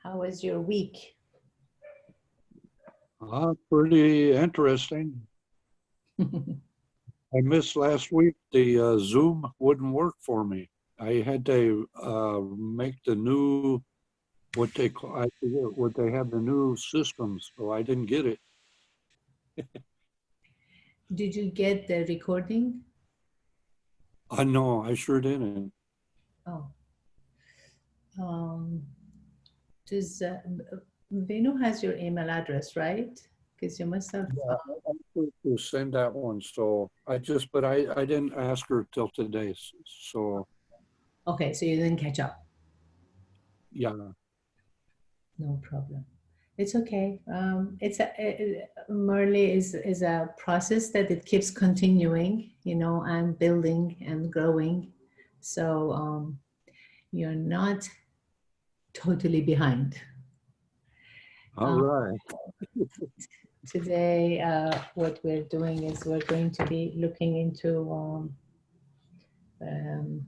How was your week? Pretty interesting. I missed last week. The Zoom wouldn't work for me. I had to make the new what they call I forget what they have the new systems, so I didn't get it. Did you get the recording? No, I sure didn't. Oh, um, does Venu has your email address, right? Because you must have. Yeah, I'm supposed to send that one, so but I didn't ask her till today. So Okay, so you didn't catch up. yeah, No problem. It's okay. Merely is a process that it keeps continuing, and building and growing. So you're not totally behind. all right. Today, what we're doing is we're going to be looking into um,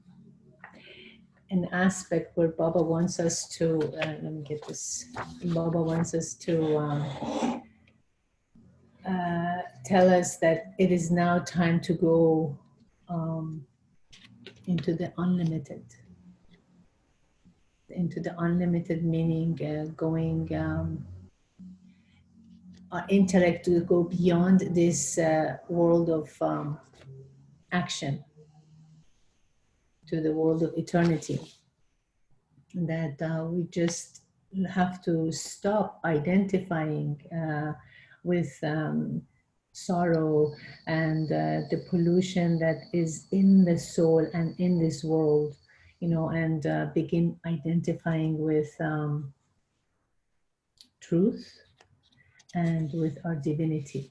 an aspect where Baba wants us to, let me get this, Baba wants us to tell us that it is now time to go into the unlimited. Into the unlimited meaning going our intellect to go beyond this world of action to the world of eternity. That we just have to stop identifying with sorrow and the pollution that is in the soul and in this world, and begin identifying with truth and with our divinity.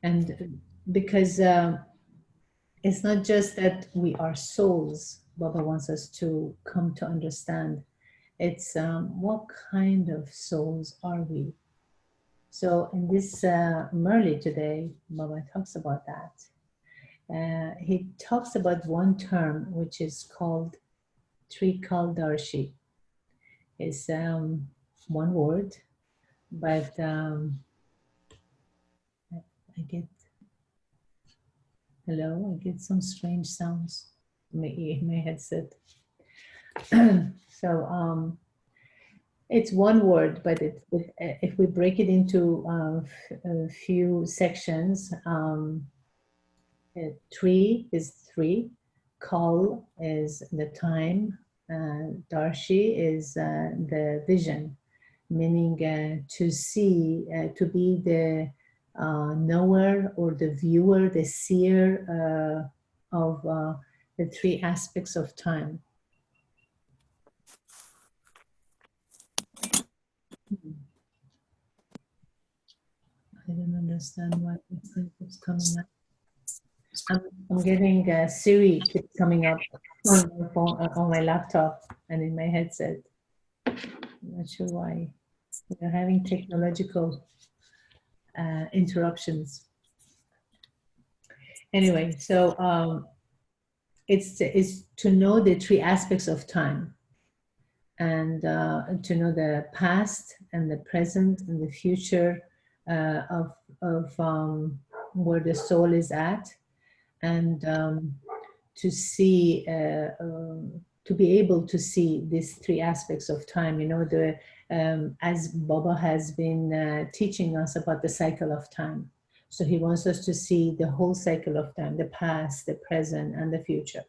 And because it's not just that we are souls, Baba wants us to come to understand. It's what kind of souls are we? So in this Murli today, Baba talks about that. He talks about one term which is called Trikaldarshi. It's one word, but I get, hello, I get some strange sounds in my headset. So it's one word, but if we break it into a few sections, tree is three, kal is the time, darshi is the vision, meaning to see, to be the knower or the viewer, the seer of the three aspects of time. I don't understand why this thing keeps coming up. I'm getting Siri keeps coming up on my phone, on my laptop, and in my headset. I'm not sure why. We're having technological interruptions. Anyway, so it's to know the three aspects of time, and to know the past and the present and the future of where the soul is at, and to see, to be able to see these three aspects of time. As Baba has been teaching us about the cycle of time. So he wants us to see the whole cycle of time, the past, the present, and the future.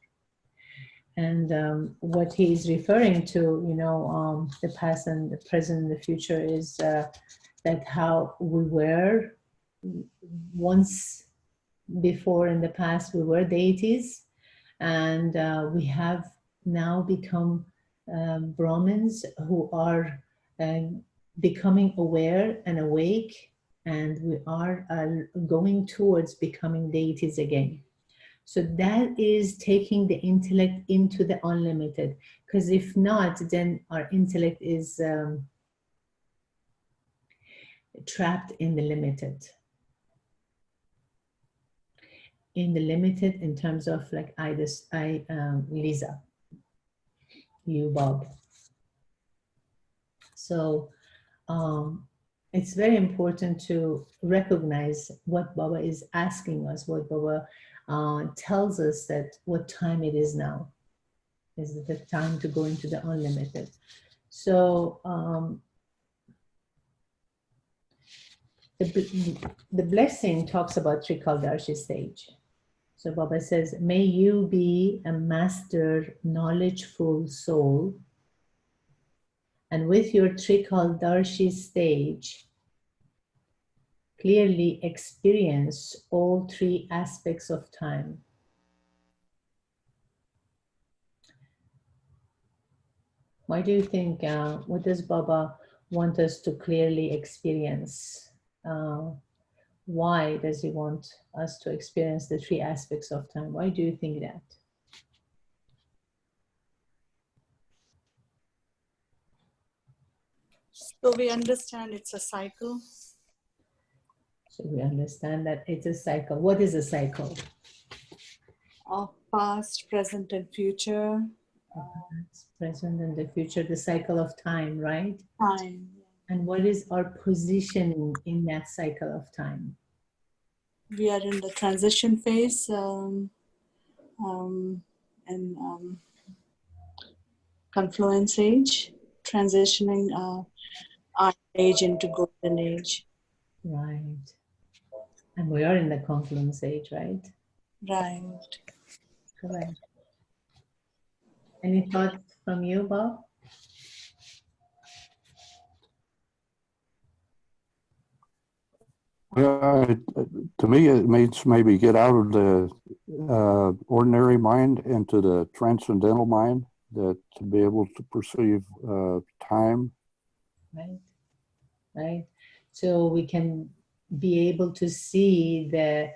And what he's referring to, the past and the present and the future is that how we were once before in the past, we were deities, and we have now become Brahmins who are becoming aware and awake, and we are going towards becoming deities again. So that is taking the intellect into the unlimited, because if not, then our intellect is trapped in the limited. In the limited in terms of like Lisa. you, Bob. So it's very important to recognize what Baba is asking us, what Baba tells us that what time it is now. Is it the time to go into the unlimited? So the blessing talks about Trikaldarshi stage. So Baba says, may you be a master, knowledgeful soul, and with your Trikaldarshi stage, clearly experience all three aspects of time. Why do you think, what does Baba want us to clearly experience? Why does he want us to experience the three aspects of time? Why do you think that? So we understand it's a cycle. So we understand that it's a cycle. What is a cycle? Of past, present, and future. Past, present, and the future, the cycle of time, right? Time. And what is our positioning in that cycle of time? We are in the transition phase and confluence age, transitioning our age into golden age. Right. And we are in the confluence age, right? Right. Correct. Any thoughts from you, Bob? Yeah, to me, it means maybe get out of the ordinary mind into the transcendental mind, that to be able to perceive time. Right. Right. So we can be able to see the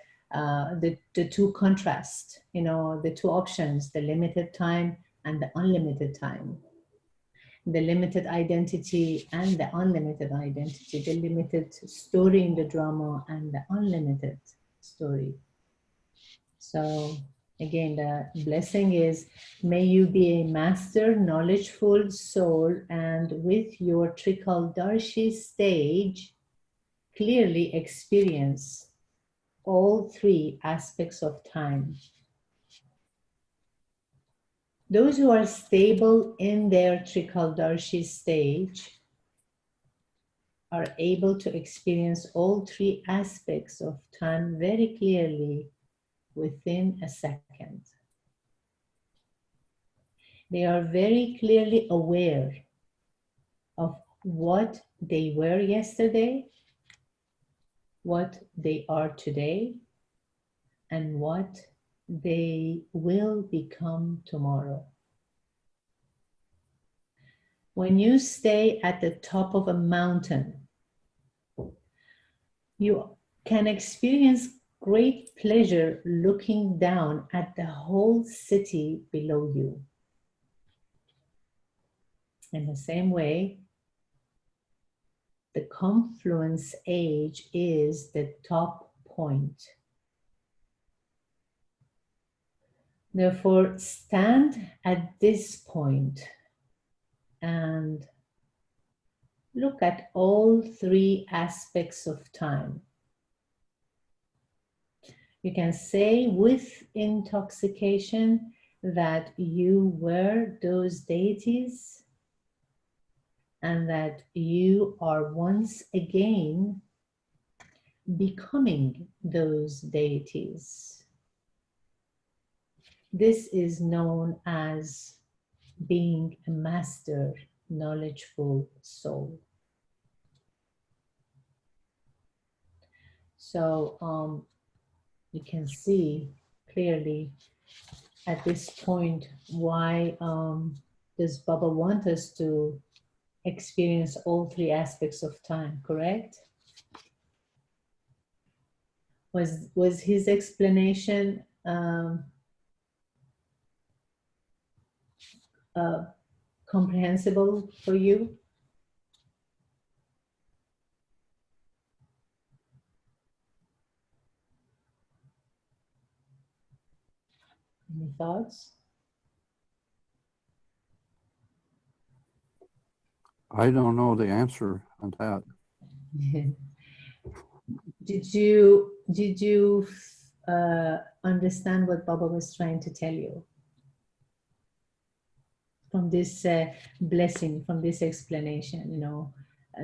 two contrasts, you know, the two options, the limited time and the unlimited time, the limited identity and the unlimited identity, the limited story in the drama and the unlimited story. So again, the blessing is, may you be a master, knowledgeful soul, and with your Trikaldarshi stage, clearly experience all three aspects of time. Those who are stable in their Trikaldarshi stage are able to experience all three aspects of time very clearly within a second. They are very clearly aware of what they were yesterday, what they are today, and what they will become tomorrow. When you stay at the top of a mountain, you can experience great pleasure looking down at the whole city below you. In the same way, the confluence age is the top point. Therefore, stand at this point and look at all three aspects of time. You can say with intoxication that you were those deities and that you are once again becoming those deities. This is known as being a master, knowledgeful soul. So you can see clearly at this point why does Baba want us to experience all three aspects of time, correct? Was his explanation comprehensible for you? Any thoughts? I don't know the answer on that. Did you understand what Baba was trying to tell you from this blessing, from this explanation? You know,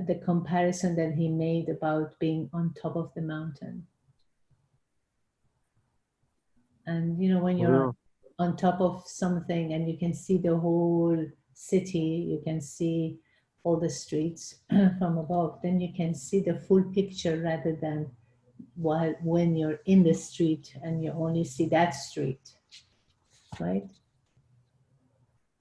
the comparison that he made about being on top of the mountain. And you know, when you're Well, on top of something and you can see the whole city, you can see all the streets from above, then you can see the full picture rather than while when you're in the street and you only see that street, right?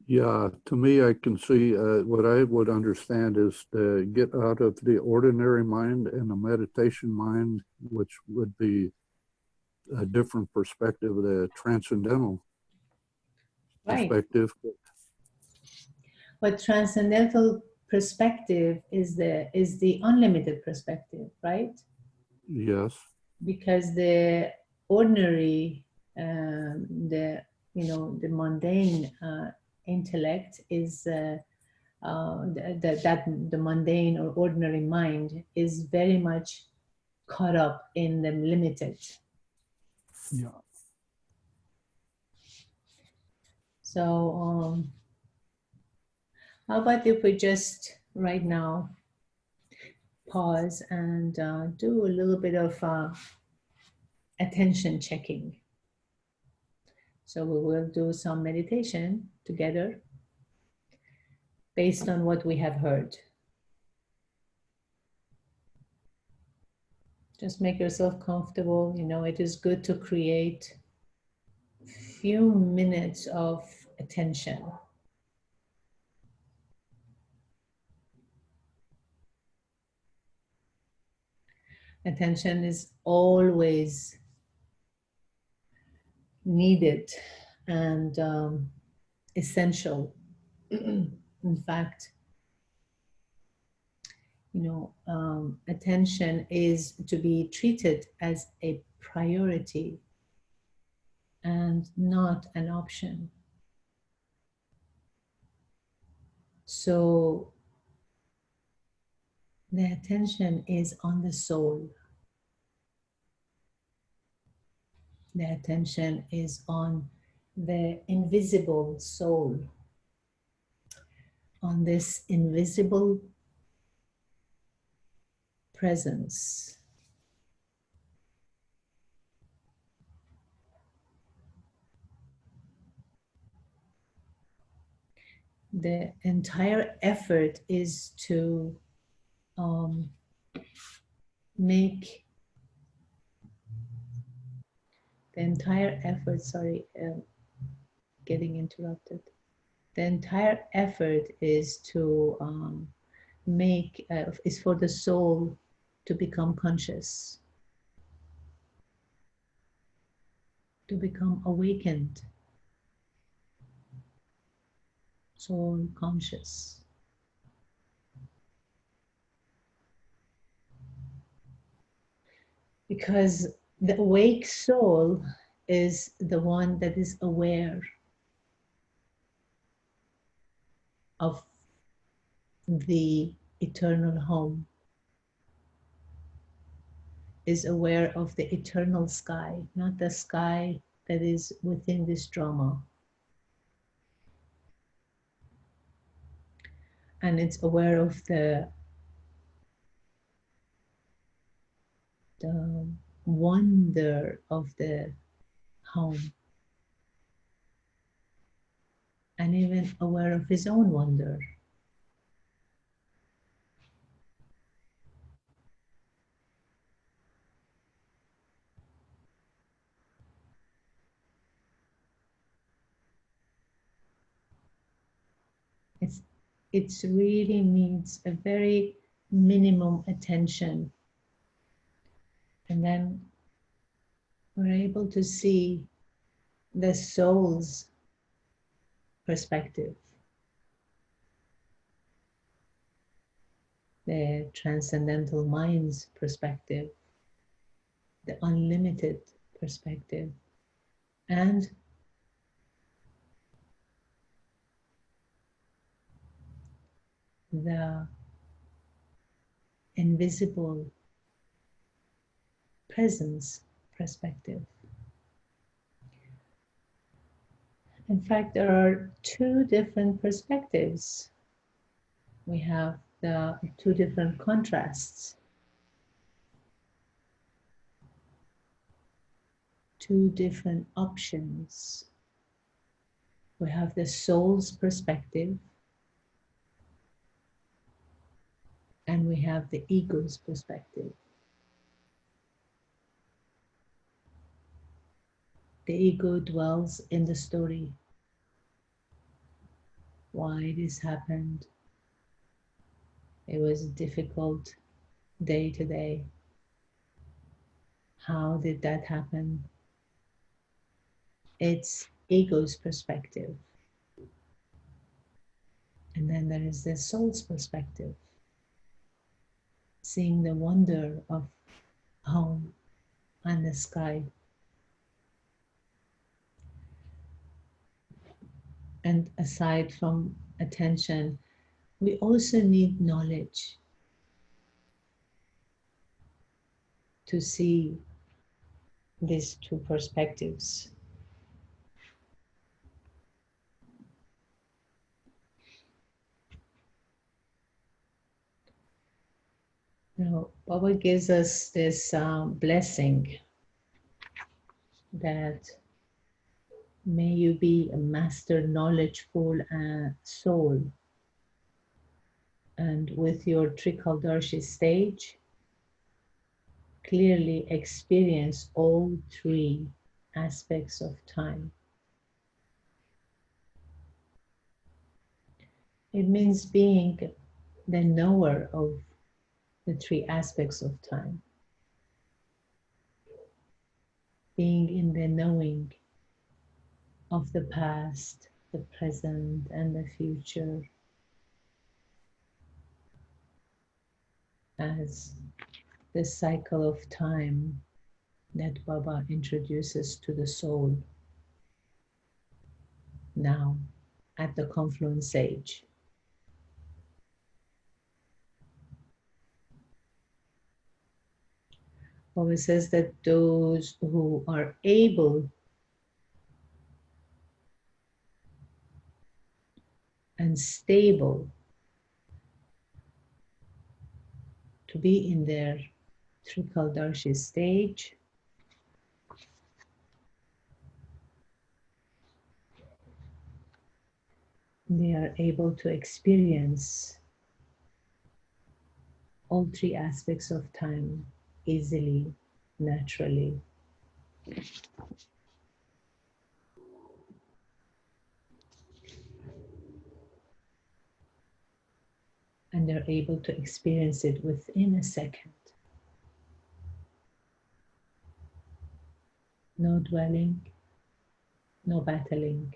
yeah, to me, I can see what I would understand is to get out of the ordinary mind and the meditation mind, which would be a different perspective, the transcendental Right. perspective. But transcendental perspective is the unlimited perspective, right? Yes. Because the ordinary, the the mundane intellect is that the mundane or ordinary mind is very much caught up in the limited. Yeah. So how about if we just right now pause and do a little bit of attention checking. So we will do some meditation together based on what we have heard. Just make yourself comfortable. You know, it is good to create a few minutes of attention. Attention is always needed and essential. In fact, attention is to be treated as a priority and not an option. So the attention is on the soul. The attention is on the invisible soul, on this invisible presence. The entire effort is to make the entire effort, getting interrupted. The entire effort is to is for the soul to become conscious, to become awakened, soul conscious. Because the awake soul is the one that is aware of the eternal home, is aware of the eternal sky, not the sky that is within this drama. And it's aware of the wonder of the home, and even aware of his own wonder. It really needs a very minimum attention. And then we're able to see the soul's perspective, the transcendental mind's perspective, the unlimited perspective, and the invisible presence perspective. In fact, there are two different perspectives. We have the two different contrasts, two different options. We have the soul's perspective, and we have the ego's perspective. The ego dwells in the story. Why this happened? It was difficult day to day. How did that happen? It's ego's perspective. And then there is the soul's perspective, seeing the wonder of home and the sky. And aside from attention, we also need knowledge to see these two perspectives. Now, Baba gives us this blessing that may you be a master knowledgeful soul, and with your Trikaldarshi stage, clearly experience all three aspects of time. It means being the knower of the three aspects of time, being in the knowing of the past, the present, and the future as the cycle of time that Baba introduces to the soul now at the confluence age. Baba says that those who are able and stable to be in their Trikaldarshi stage they are able to experience all three aspects of time easily, naturally. And they're able to experience it within a second. No dwelling, no battling.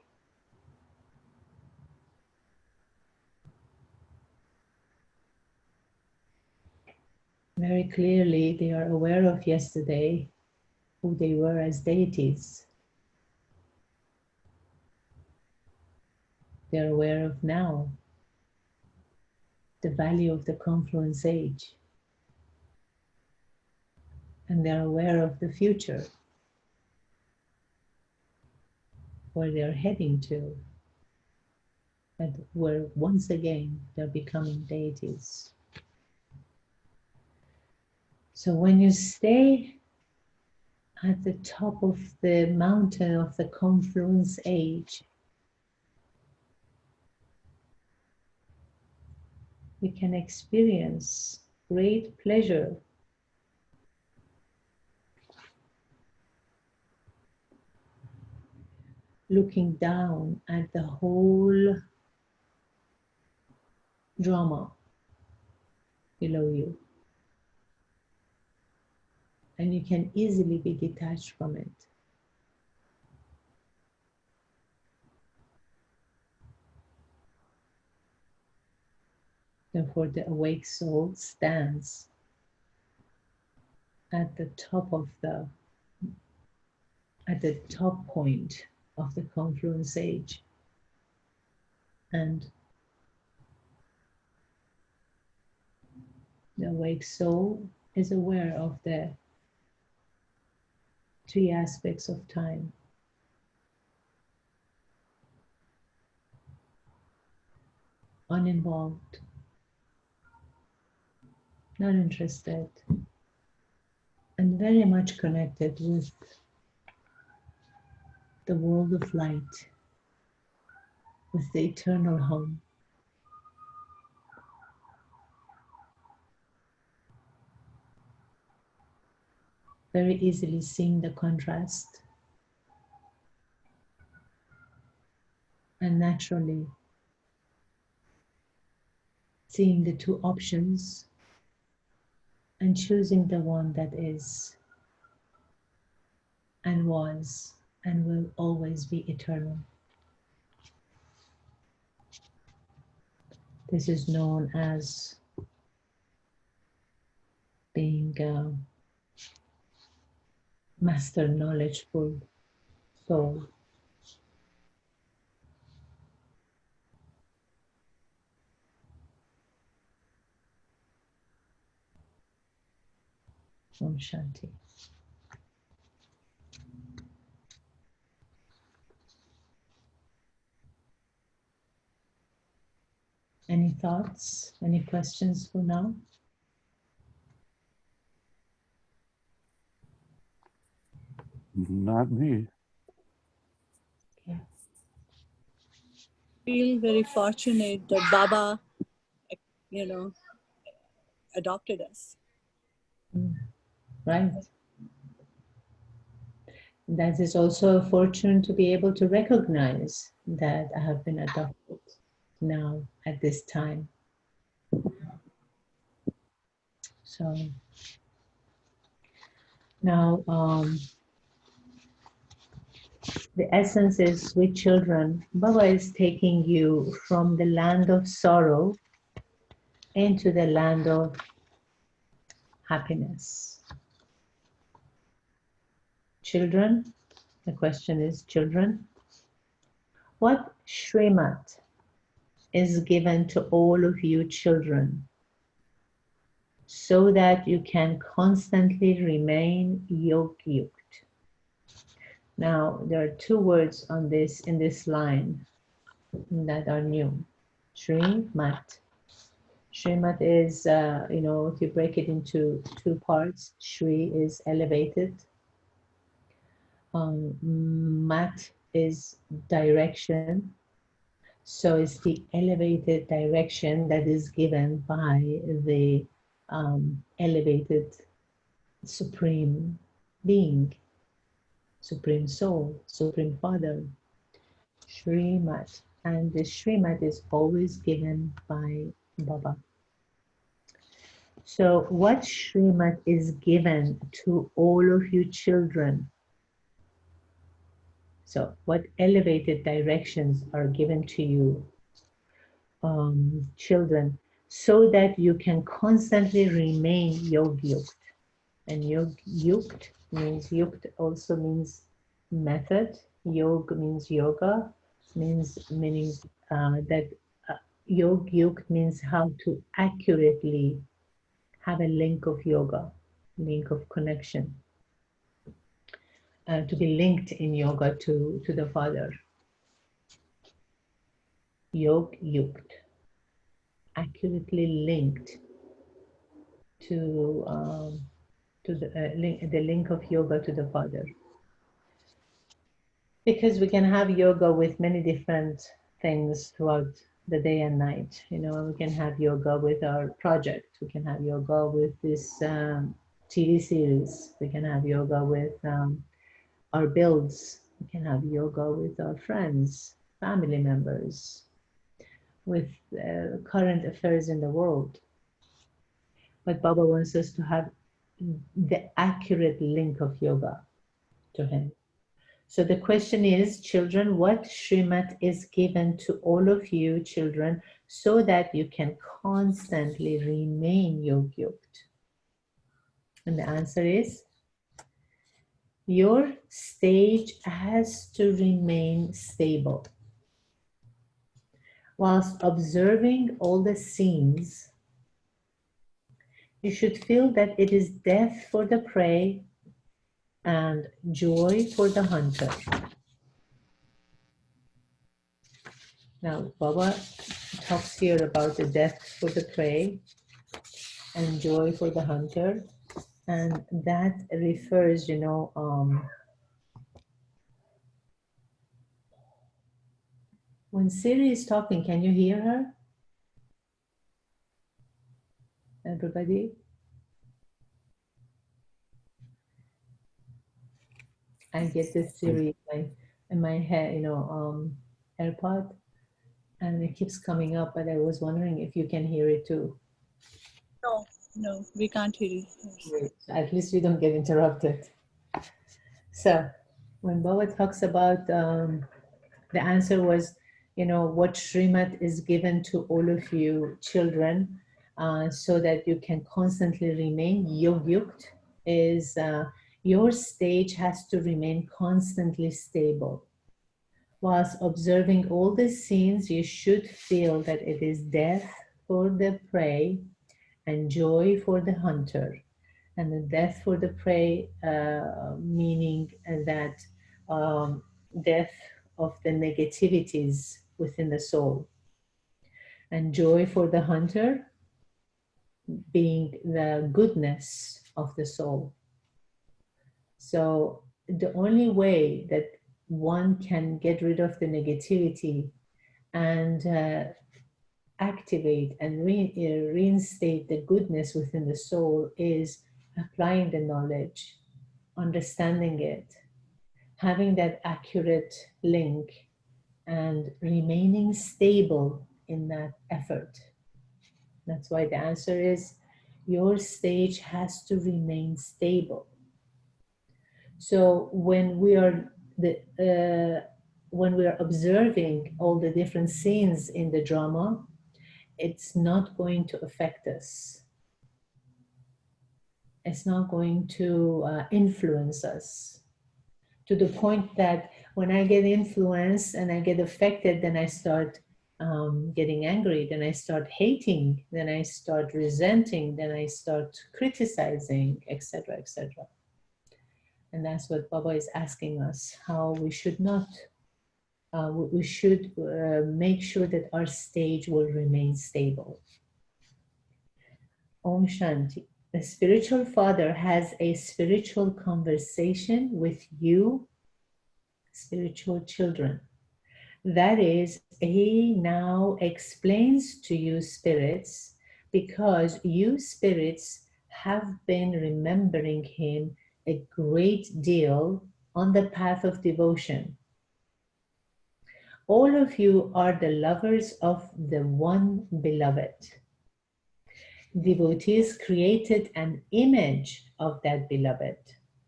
Very clearly, they are aware of yesterday, who they were as deities. They're aware of now, the value of the confluence age. And they're aware of the future, where they're heading to, and where once again they're becoming deities. So when you stay at the top of the mountain of the confluence age, we can experience great pleasure looking down at the whole drama below you. And you can easily be detached from it. Therefore, the awake soul stands at the top point of the confluence age and The awake soul is aware of the three aspects of time. Uninvolved, not interested, and very much connected with the world of light, with the eternal home. Very easily seeing the contrast and naturally seeing the two options and choosing the one that is and was and will always be eternal. This is known as being a master knowledgeful soul. Om Shanti. Any thoughts? Any questions for now? Not me. Okay. Feel very fortunate that Baba, adopted us. Right. That is also a fortune to be able to recognize that I have been adopted now at this time. So now the essence is, sweet children, Baba is taking you from the land of sorrow into the land of happiness. Children, the question is, children, what Shrimat is given to all of you children so that you can constantly remain yog-yukt? Now, there are two words on this in this line that are new. Shrimat. Shrimat is, if you break it into two parts, Shri is elevated. Mat is direction. So it's the elevated direction that is given by the elevated supreme being, supreme soul, supreme father, Shrimat. And the Shrimat is always given by Baba. So what Shrimat is given to all of you children? So what elevated directions are given to you, children, so that you can constantly remain yog-yukt? And yog-yukt means, yukt also means method. Yog means yoga, meaning that yog-yukt means how to accurately have a link of yoga, link of connection, to be linked in yoga to the Father. Yog-yukt, accurately linked to the link of yoga to the Father. Because we can have yoga with many different things throughout the day and night. We can have yoga with our project. We can have yoga with this TV series. We can have yoga with our builds. We can have yoga with our friends, family members, with current affairs in the world. But Baba wants us to have the accurate link of yoga to him. So the question is, children, what Shrimat is given to all of you children so that you can constantly remain yog-yukt? And the answer is, your stage has to remain stable. Whilst observing all the scenes you should feel that it is death for the prey and joy for the hunter. Now, Baba talks here about the death for the prey and joy for the hunter. And that refers, when Siri is talking, can you hear her? Everybody? I get this Siri in my head, AirPod, and it keeps coming up, but I was wondering if you can hear it too. No, we can't hear you. Great. At least we don't get interrupted. So when Baba talks about, the answer was, what Srimad is given to all of you children, so that you can constantly remain yogyukt, is your stage has to remain constantly stable. Whilst observing all the scenes, you should feel that it is death for the prey and joy for the hunter. And the death for the prey, meaning that death of the negativities within the soul. And joy for the hunter, being the goodness of the soul. So the only way that one can get rid of the negativity and activate and reinstate the goodness within the soul is applying the knowledge, understanding it, having that accurate link, and remaining stable in that effort. That's why the answer is your stage has to remain stable. So when we are observing all the different scenes in the drama, it's not going to affect us. It's not going to influence us, to the point that when I get influenced and I get affected, then I start getting angry, then I start hating, then I start resenting, then I start criticizing, etc., etc. And that's what Baba is asking us, how we should not, we should make sure that our stage will remain stable. Om Shanti. The spiritual father has a spiritual conversation with you, spiritual children. That is, he now explains to you spirits, because you spirits have been remembering him a great deal on the path of devotion. All of you are the lovers of the one beloved. Devotees created an image of that beloved,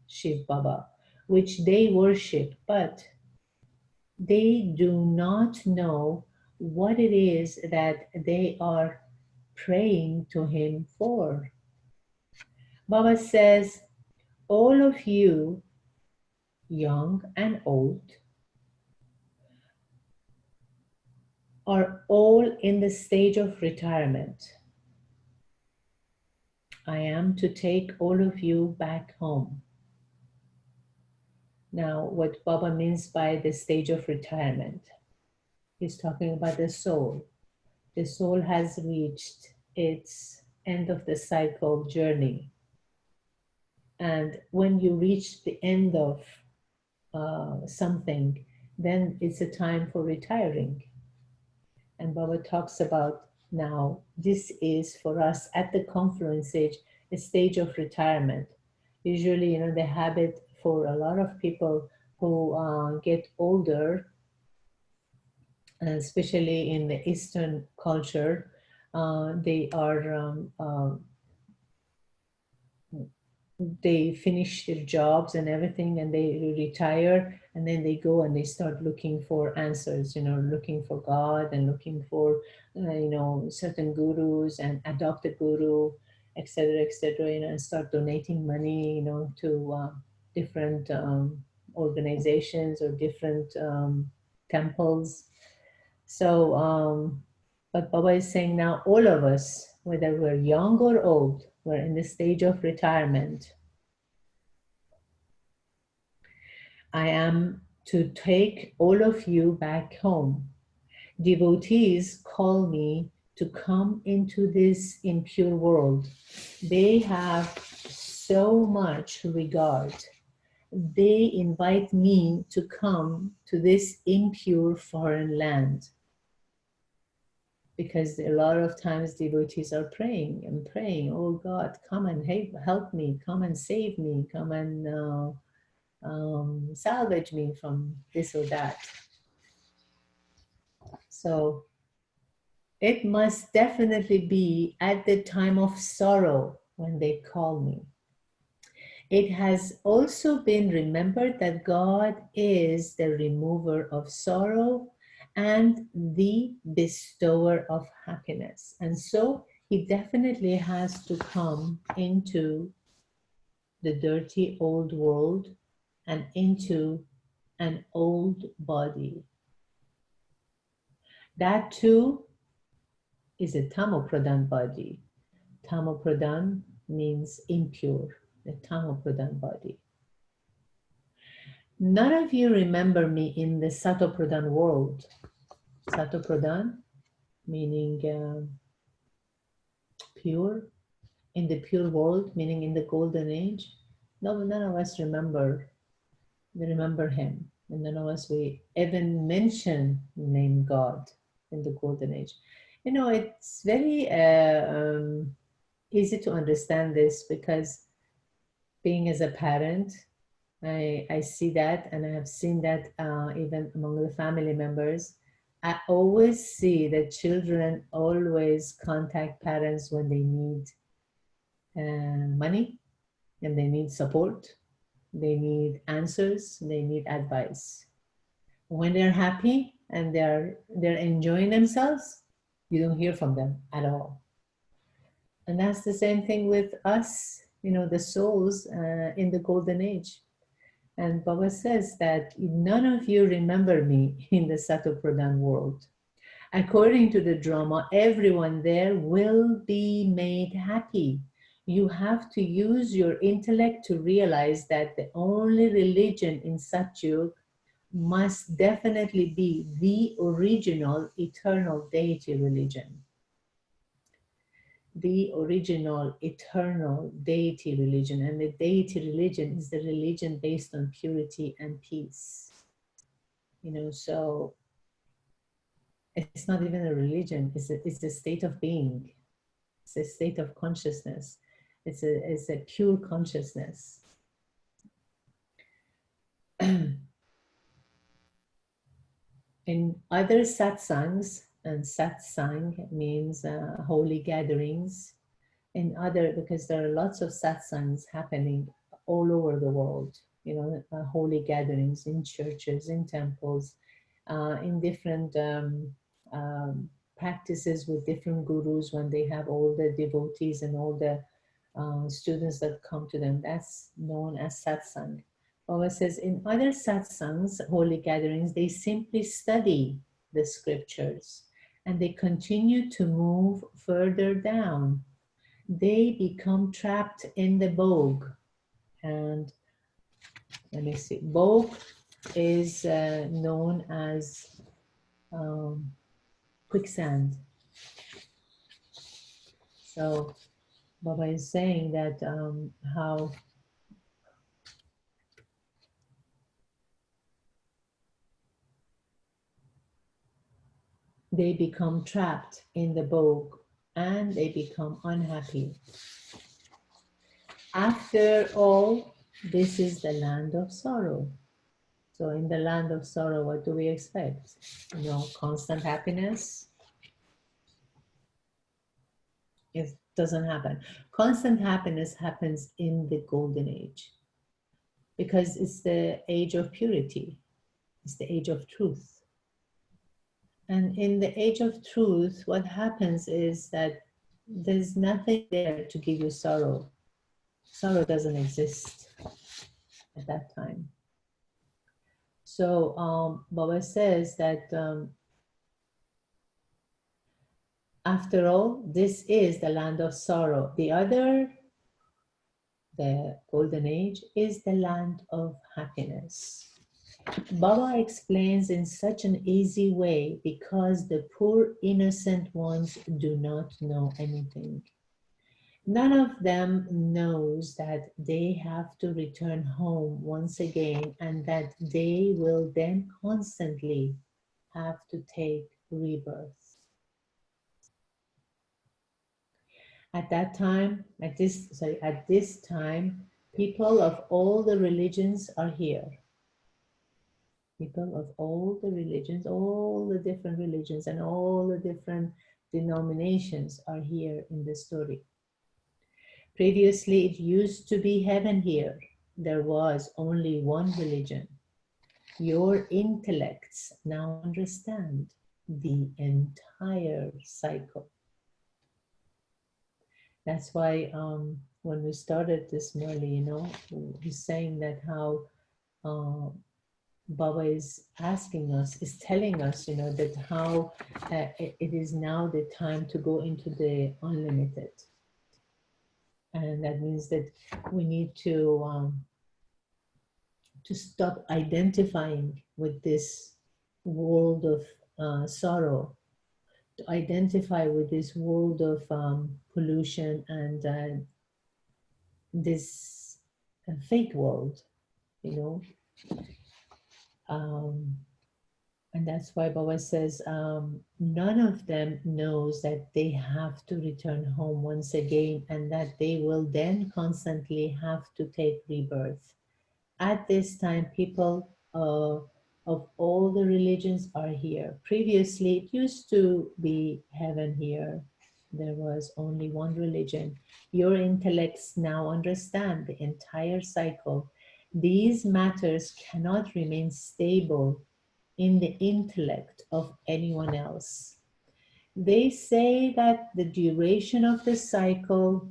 Shiv Baba, which they worship, but they do not know what it is that they are praying to him for. Baba says, all of you, young and old, are all in the stage of retirement. I am to take all of you back home. Now, what Baba means by the stage of retirement, he's talking about the soul. The soul has reached its end of the cycle journey. And when you reach the end of something, then it's a time for retiring. And Baba talks about now, this is for us at the confluence stage, a stage of retirement. Usually, the habit for a lot of people who get older, especially in the Eastern culture, they finish their jobs and everything, and they retire, and then they go and they start looking for answers, looking for God and looking for, certain gurus and adopt a guru, etc., etc., and start donating money, to different organizations or different temples. So, but Baba is saying now all of us, whether we're young or old, we're in the stage of retirement. I am to take all of you back home. Devotees call me to come into this impure world. They have so much regard. They invite me to come to this impure foreign land. Because a lot of times devotees are praying and praying, oh God, come and help me, come and save me, come and salvage me from this or that. So it must definitely be at the time of sorrow when they call me. It has also been remembered that God is the remover of sorrow and the bestower of happiness. And so he definitely has to come into the dirty old world and into an old body. That too is a tamopradhan body. Tamopradhan means impure, the tamopradhan body. None of you remember me in the satopradhan world. Satopradhan meaning pure, in the pure world, meaning in the golden age. No, none of us remember. We remember him, and none of us we even mention the name God in the golden age. You know, it's very easy to understand this because being as a parent, I see that, and I have seen that even among the family members. I always see that children always contact parents when they need money and they need support, they need answers, they need advice. When they're happy and they're enjoying themselves, you don't hear from them at all. And that's the same thing with us, you know, the souls in the golden age. And Baba says that none of you remember me in the Satopradhan world. According to the drama, everyone there will be made happy. You have to use your intellect to realize that the only religion in Satyug must definitely be the original eternal deity religion. The original eternal deity religion, and the deity religion is the religion based on purity and peace. You know, so it's not even a religion, it's a state of being, it's a state of consciousness, it's a pure consciousness. In other satsangs, and satsang means holy gatherings, in other, because there are lots of satsangs happening all over the world, you know, holy gatherings in churches, in temples, in different practices with different gurus, when they have all the devotees and all the students that come to them. That's known as satsang. Baba says in other satsangs, holy gatherings, they simply study the scriptures and they continue to move further down. They become trapped in the bog. And let me see, bog is known as quicksand. So Baba is saying that how they become trapped in the bog and they become unhappy. After all, this is the land of sorrow. So in the land of sorrow, what do we expect? You know, constant happiness? It doesn't happen. Constant happiness happens in the golden age because it's the age of purity. It's the age of truth. And in the age of truth, what happens is that there's nothing there to give you sorrow. Sorrow doesn't exist at that time. So Baba says that After all, this is the land of sorrow. The other, the golden age, is the land of happiness. Baba explains in such an easy way because the poor innocent ones do not know anything. None of them knows that they have to return home once again and that they will then constantly have to take rebirth. At that time, at this time, people of all the religions are here. People of all the religions, all the different religions and all the different denominations are here in the story. Previously, it used to be heaven here. There was only one religion. Your intellects now understand the entire cycle. That's why when we started this Murli, he's saying that how Baba is asking us, is telling us, that how it is now the time to go into the unlimited. And that means that we need to stop identifying with this world of sorrow, to identify with this world of pollution and this fake world, and that's why Baba says none of them knows that they have to return home once again and that they will then constantly have to take rebirth. At this time, people of all the religions are here. Previously, it used to be heaven here. There was only one religion. Your intellects now understand the entire cycle. These matters cannot remain stable in the intellect of anyone else. They say that the duration of the cycle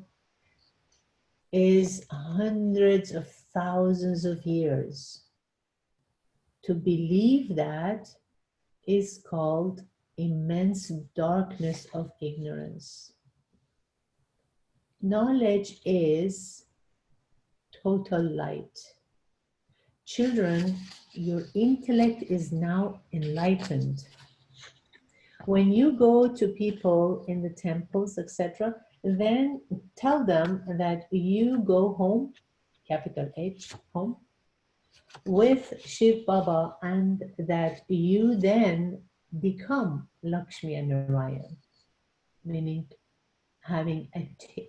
is hundreds of thousands of years. To believe that is called immense darkness of ignorance. Knowledge is total light. Children, your intellect is now enlightened. When you go to people in the temples, etc., then tell them that you go home, capital H, home, with Shiv Baba, and that you then become Lakshmi and Narayan, meaning having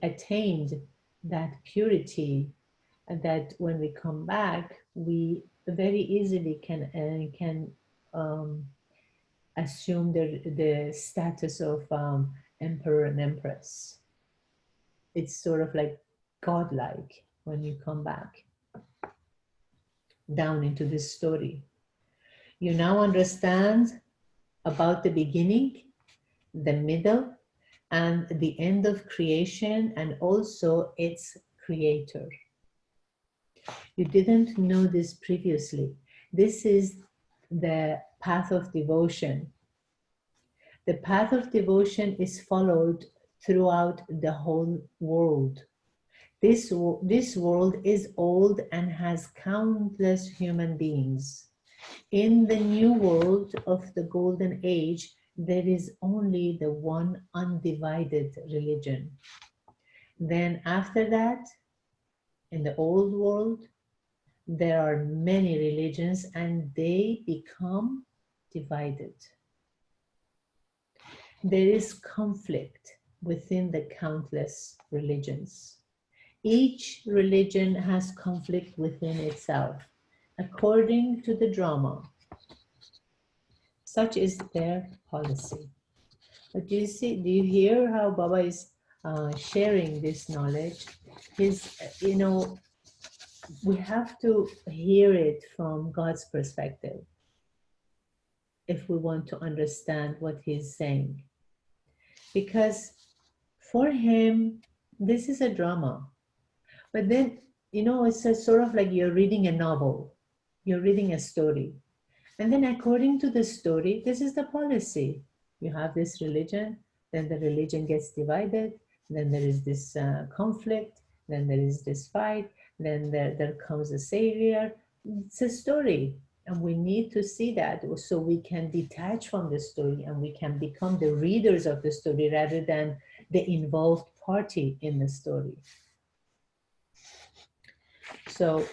attained that purity, and that when we come back, we very easily can assume the status of emperor and empress. It's sort of like godlike when you come back down into this story. You now understand about the beginning, the middle, and the end of creation, and also its creator. You didn't know this previously. This is the path of devotion. The path of devotion is followed throughout the whole world. This world is old and has countless human beings. In the new world of the golden age, there is only the one undivided religion. Then after that, in the old world, there are many religions and they become divided. There is conflict within the countless religions. Each religion has conflict within itself, according to the drama. Such is their policy. But do you hear how Baba is sharing this knowledge? We have to hear it from God's perspective if we want to understand what he's saying. Because for him, this is a drama. But then, it's a sort of like you're reading a novel. You're reading a story. And then according to the story, this is the policy. You have this religion. then the religion gets divided, then there is this conflict, then there is this fight, then there comes a savior. It's a story, and we need to see that so we can detach from the story and we can become the readers of the story rather than the involved party in the story. So,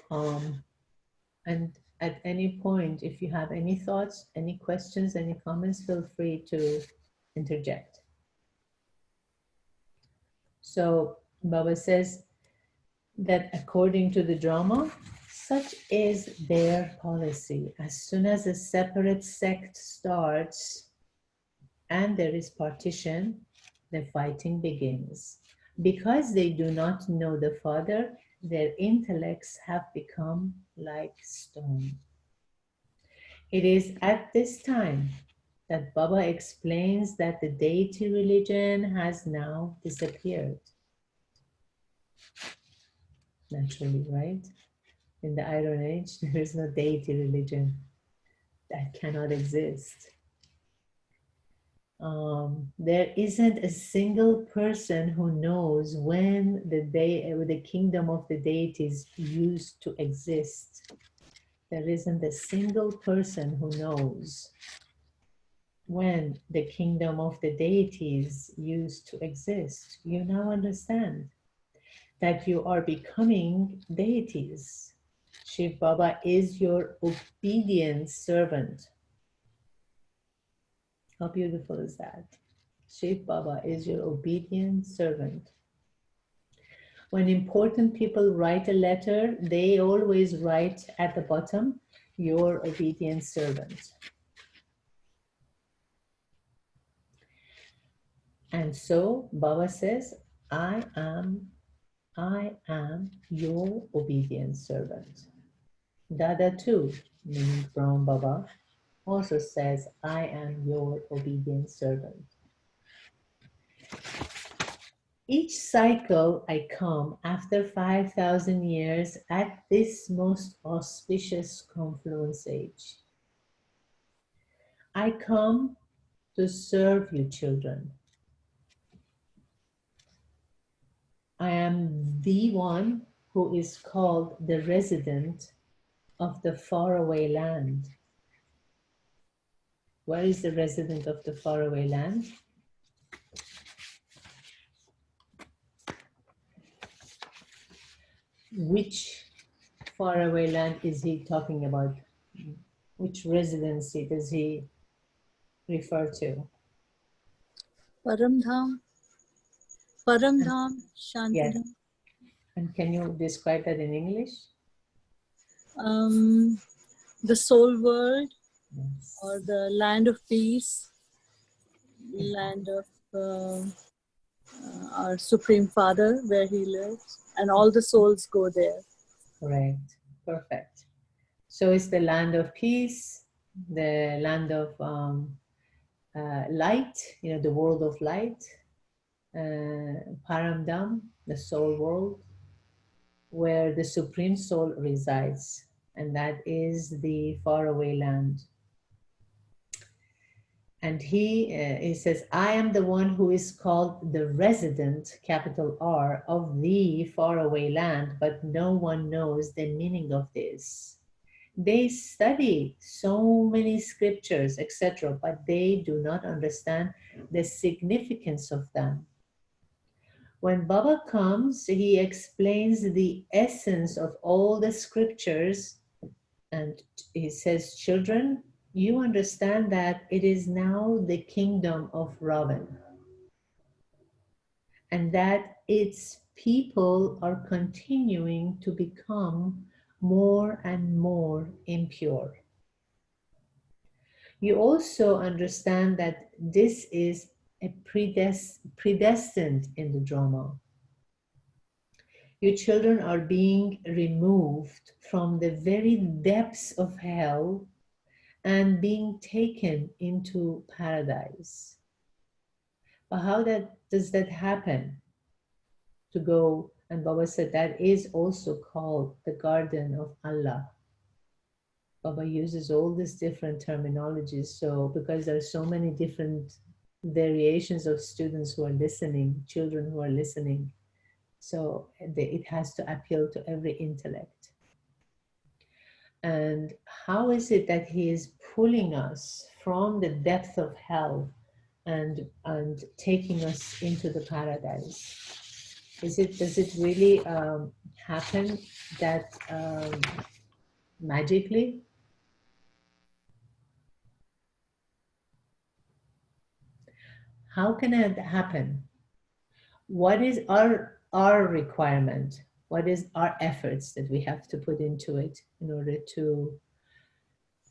and at any point, if you have any thoughts, any questions, any comments, feel free to interject. So Baba says that according to the drama, such is their policy. As soon as a separate sect starts and there is partition, the fighting begins. Because they do not know the Father, their intellects have become like stone. It is at this time that Baba explains that the deity religion has now disappeared. Naturally, right? In the Iron Age, there is no deity religion. That cannot exist. There isn't a single person who knows when the kingdom of the deities used to exist. There isn't a single person who knows when the kingdom of the deities used to exist. You now understand that you are becoming deities. Shiv Baba is your obedient servant. How beautiful is that? Shiv Baba is your obedient servant. When important people write a letter, they always write at the bottom, your obedient servant. And so Baba says, I am your obedient servant. Dada too, meaning Brahm Baba, also says, I am your obedient servant. Each cycle I come after 5,000 years at this most auspicious confluence age. I come to serve you, children. I am the one who is called the resident of the faraway land. Where is the resident of the faraway land? Which faraway land is he talking about? Which residency does he refer to? Paramdham, Paramdham, Shantidham. Yes. And can you describe that in English? The soul world, Yes. or the land of peace, land of our Supreme Father, where he lives, and all the souls go there. Correct. Perfect. So it's the land of peace, the land of light, the world of light, Paramdam, the soul world, where the Supreme Soul resides, and that is the faraway land. And he says, I am the one who is called the resident, capital R, of the faraway land, but no one knows the meaning of this. They study so many scriptures, etc., but they do not understand the significance of them. When Baba comes, he explains the essence of all the scriptures, and he says, children, you understand that it is now the kingdom of Ravan, and that its people are continuing to become more and more impure. You also understand that this is a predestined in the drama. Your children are being removed from the very depths of hell and being taken into paradise. But how does that happen? To go, and Baba said that is also called the garden of Allah. Baba uses all these different terminologies, so because there are so many different variations of students who are listening, children who are listening. So it has to appeal to every intellect. And how is it that he is pulling us from the depth of hell and taking us into the paradise? Does it really happen that magically? How can it happen? What is our requirement? What is our efforts that we have to put into it in order to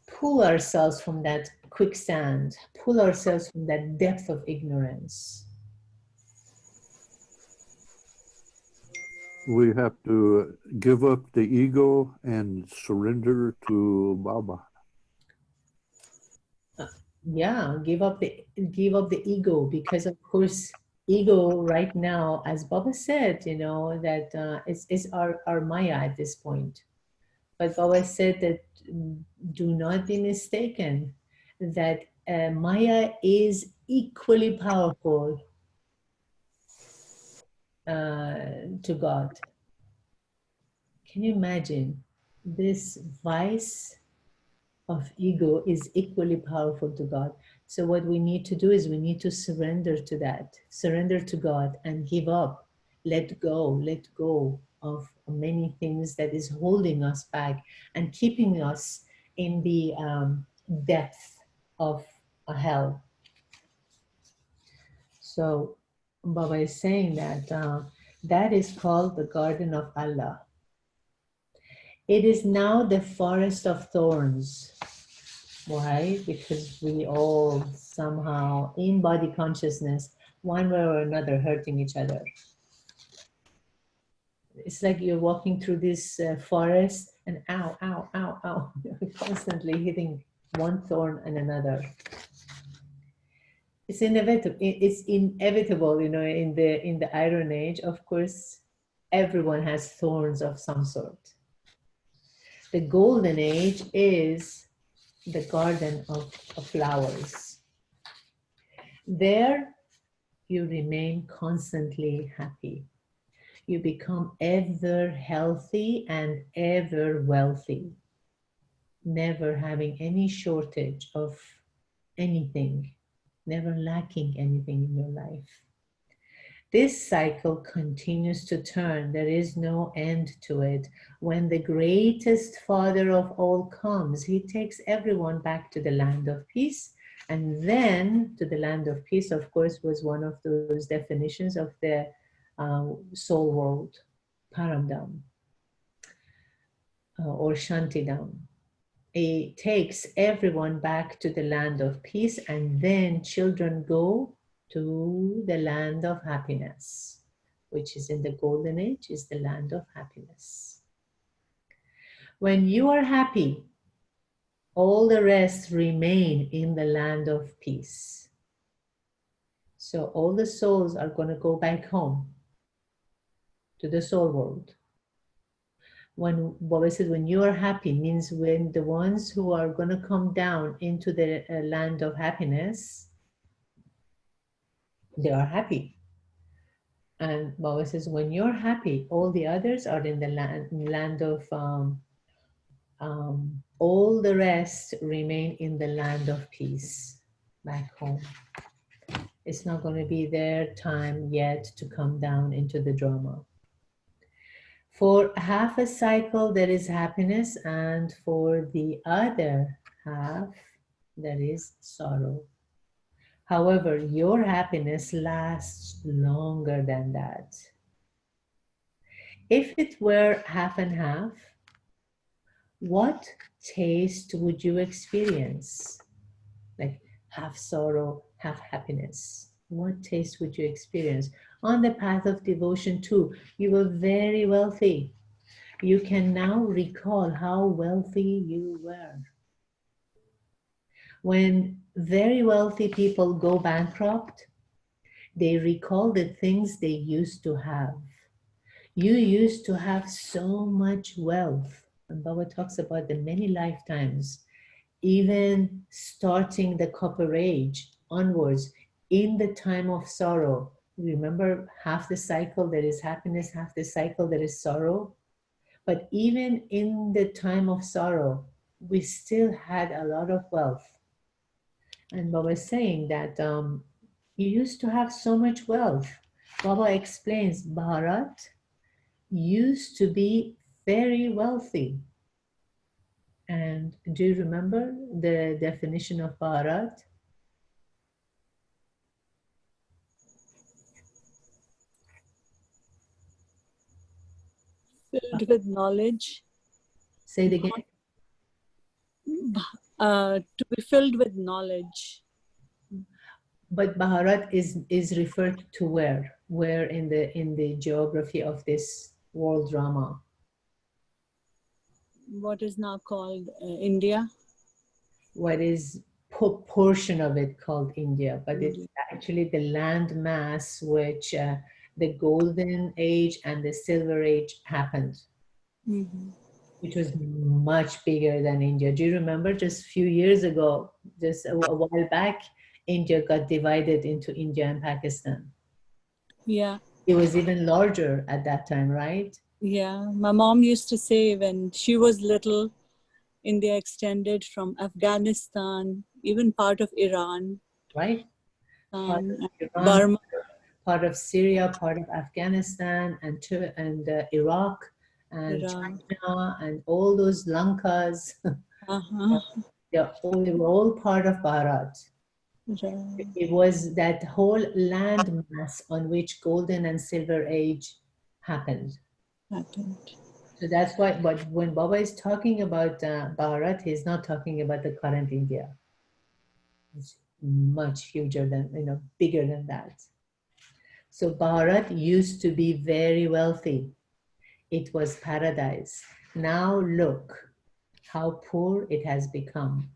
pull ourselves from that quicksand, pull ourselves from that depth of ignorance? We have to give up the ego and surrender to Baba. Yeah, give up the ego, because of course ego right now, as Baba said, you know, that is our Maya at this point. But Baba said that do not be mistaken, that Maya is equally powerful to God. Can you imagine? This vice of ego is equally powerful to God. So what we need to do is we need to surrender to that, surrender to God and give up, let go of many things that is holding us back and keeping us in the depth of a hell. So Baba is saying that that is called the garden of Allah. It is now the forest of thorns. Why? Because we all somehow in body consciousness, one way or another, hurting each other. It's like you're walking through this forest and ow, ow, ow, ow, you're constantly hitting one thorn and another. It's inevitable. It's inevitable, you know. In the Iron Age, of course, everyone has thorns of some sort. The Golden Age is the garden of flowers. There, you remain constantly happy. You become ever healthy and ever wealthy, never having any shortage of anything, never lacking anything in your life. This cycle continues to turn. There is no end to it. When the greatest Father of all comes, he takes everyone back to the land of peace. And then to the land of peace, of course, was one of those definitions of the soul world, Paramdam or Shantidam. It takes everyone back to the land of peace, and then children go to the land of happiness, which is in the Golden Age, is the land of happiness. When you are happy, all the rest remain in the land of peace. So all the souls are going to go back home to the soul world. When Baba said, when you are happy, means when the ones who are going to come down into the land of happiness, they are happy. And Baba says, when you're happy, all the others are in the land of, all the rest remain in the land of peace, back home. It's not going to be their time yet to come down into the drama. For half a cycle, there is happiness, and for the other half, there is sorrow. However, your happiness lasts longer than that. If it were half and half, what taste would you experience? Like half sorrow, half happiness. What taste would you experience? On the path of devotion too, you were very wealthy. You can now recall how wealthy you were. When very wealthy people go bankrupt, they recall the things they used to have. You used to have so much wealth. And Baba talks about the many lifetimes, even starting the Copper Age onwards. in the time of sorrow, remember half the cycle there is happiness, half the cycle there is sorrow. But even in the time of sorrow, we still had a lot of wealth. And Baba is saying that you used to have so much wealth. Baba explains Bharat used to be very wealthy. And do you remember the definition of Bharat? Filled with knowledge. Say it again. To be filled with knowledge. But Bharat is referred to where? Where in the geography of this world drama? What is now called India. What is portion of it called India, but India. it's actually the land mass which the golden age and the silver age happened, which was much bigger than India. Do you remember just a few years ago, just a while back, India got divided into India and Pakistan. Yeah. It was even larger at that time, right? Yeah. My mom used to say when she was little, India extended from Afghanistan, even part of Iran. Right? Part of Iran, Burma. part of Syria, part of Afghanistan, and Iraq, and Iran. China, and all those Lankas. Uh-huh. They were all part of Bharat. Right. It was that whole land mass on which golden and silver age happened. So that's why, but when Baba is talking about Bharat, he's not talking about the current India. It's much huger than, bigger than that. So Bharat used to be very wealthy. It was paradise. Now look how poor it has become.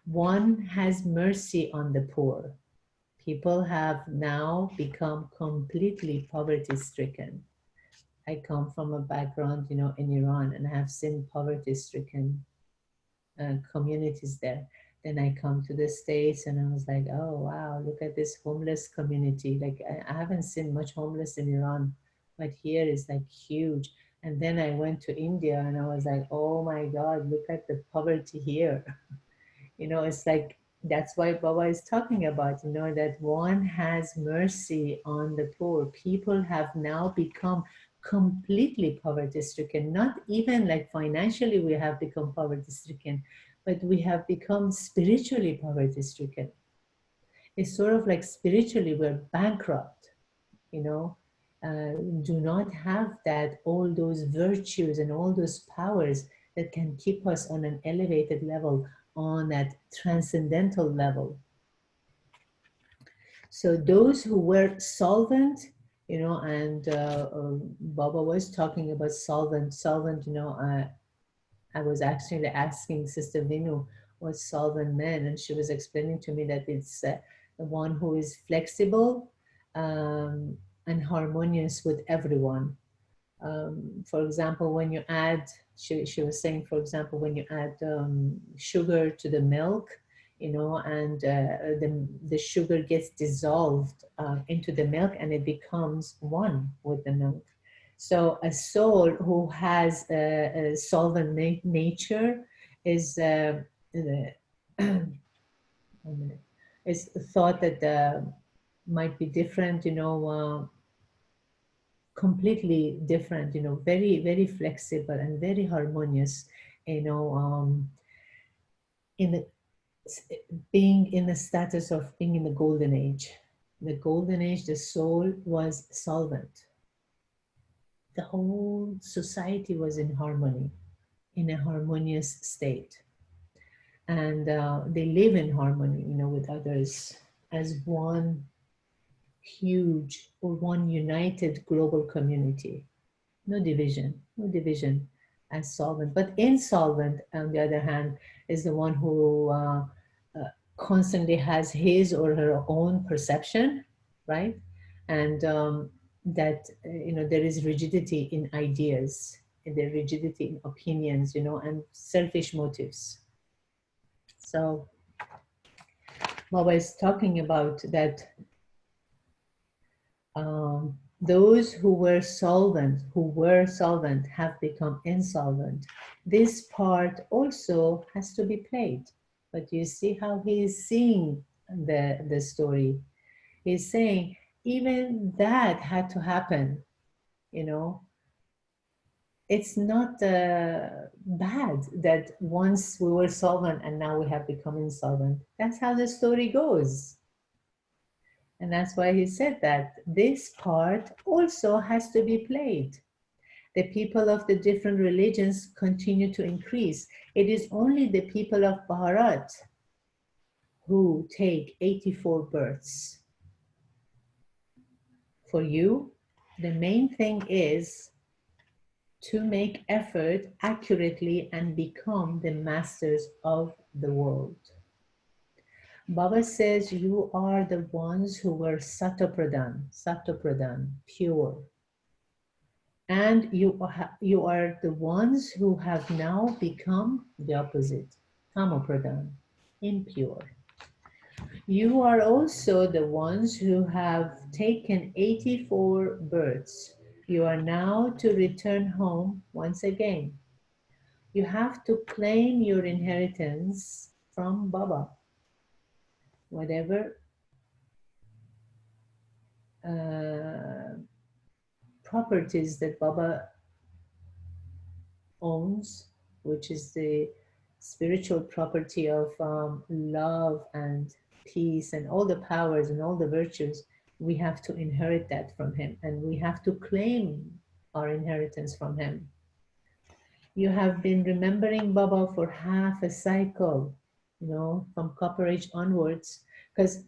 One has mercy on the poor. People have now become completely poverty stricken. I come from a background, in Iran, and I have seen poverty stricken communities there. Then I come to the States and I was like, oh, wow, look at this homeless community. Like, I haven't seen much homeless in Iran, but here is like huge. And then I went to India and I was like, oh my God, look at the poverty here. It's like, that's why Baba is talking about, that one has mercy on the poor. People have now become completely poverty stricken. Not even like financially we have become poverty stricken, but we have become spiritually poverty stricken. It's sort of like spiritually we're bankrupt, do not have that, all those virtues and all those powers that can keep us on an elevated level, on that transcendental level. So those who were solvent, and Baba was talking about solvent, I was actually asking Sister Vinu what solvent meant, and she was explaining to me that it's the one who is flexible and harmonious with everyone. For example, when you add, she was saying, for example, when you add sugar to the milk, and the sugar gets dissolved into the milk and it becomes one with the milk. So a soul who has a solvent nature is is thought that might be different, completely different, very, very flexible and very harmonious, in the being in the status of being in the golden age. The golden age, the soul was solvent. The whole society was in harmony, in a harmonious state. And they live in harmony, with others as one huge or one united global community. No division as solvent. But insolvent, on the other hand, is the one who constantly has his or her own perception, right? And that, there is rigidity in ideas, and there rigidity in opinions, and selfish motives. So Baba is talking about that Those who were solvent have become insolvent. This part also has to be played. But you see how he is seeing the story. He's saying even that had to happen, you know. It's not bad that once we were solvent and now we have become insolvent. That's how the story goes. And that's why he said that this part also has to be played. The people of the different religions continue to increase. It is only the people of Bharat who take 84 births. For you, the main thing is to make effort accurately and become the masters of the world. Baba says you are the ones who were Satopradhan, pure. And you are the ones who have now become the opposite, Tamopradhan, impure. You are also the ones who have taken 84 births. You are now to return home once again. You have to claim your inheritance from Baba. Whatever properties that Baba owns, which is the spiritual property of love and peace and all the powers and all the virtues, we have to inherit that from him, and we have to claim our inheritance from him. You have been remembering Baba for half a cycle, you know, from Copper Age onwards, because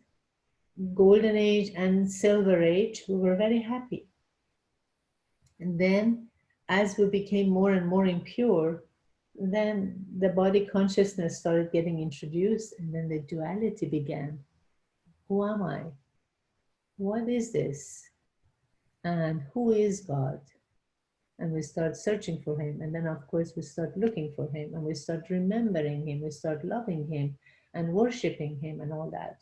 Golden Age and Silver Age, we were very happy. And then as we became more and more impure, then the body consciousness started getting introduced, and then the duality began. Who am I? What is this? And who is God? And we start searching for him. And then, of course, we start looking for him, and we start remembering him, we start loving him and worshiping him and all that.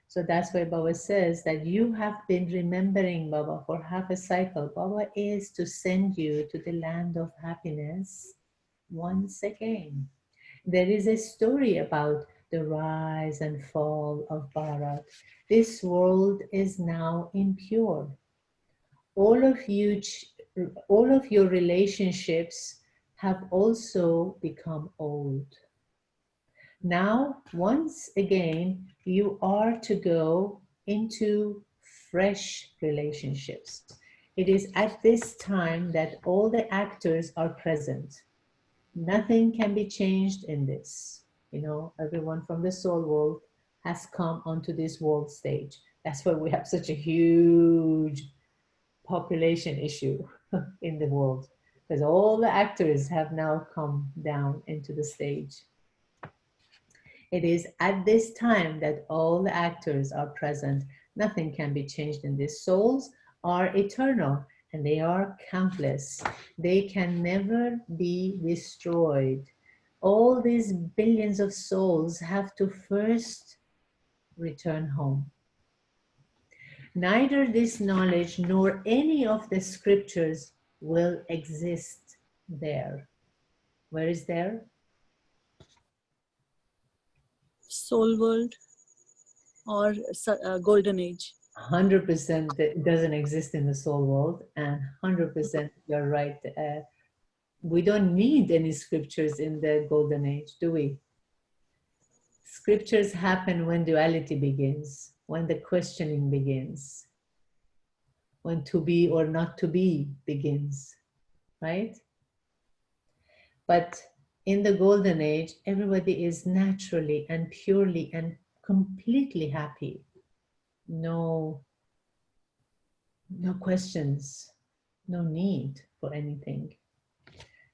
So that's why Baba says that you have been remembering Baba for half a cycle. Baba is to send you to the land of happiness once again. There is a story about the rise and fall of Bharat. This world is now impure. All of your relationships have also become old. Now, once again, you are to go into fresh relationships. It is at this time that all the actors are present. Nothing can be changed in this. You know, everyone from the soul world has come onto this world stage. That's why we have such a huge population issue in the world, because all the actors have now come down into the stage. It is at this time that all the actors are present. Nothing can be changed in this. Souls are eternal and they are countless. They can never be destroyed. All these billions of souls have to first return home. Neither this knowledge nor any of the scriptures will exist there. Where is there? Soul world or golden age. 100% it doesn't exist in the soul world, and 100% you're right. We don't need any scriptures in the golden age, do we? Scriptures happen when duality begins, when the questioning begins, when to be or not to be begins, right? But in the golden age, everybody is naturally and purely and completely happy. No questions, no need for anything.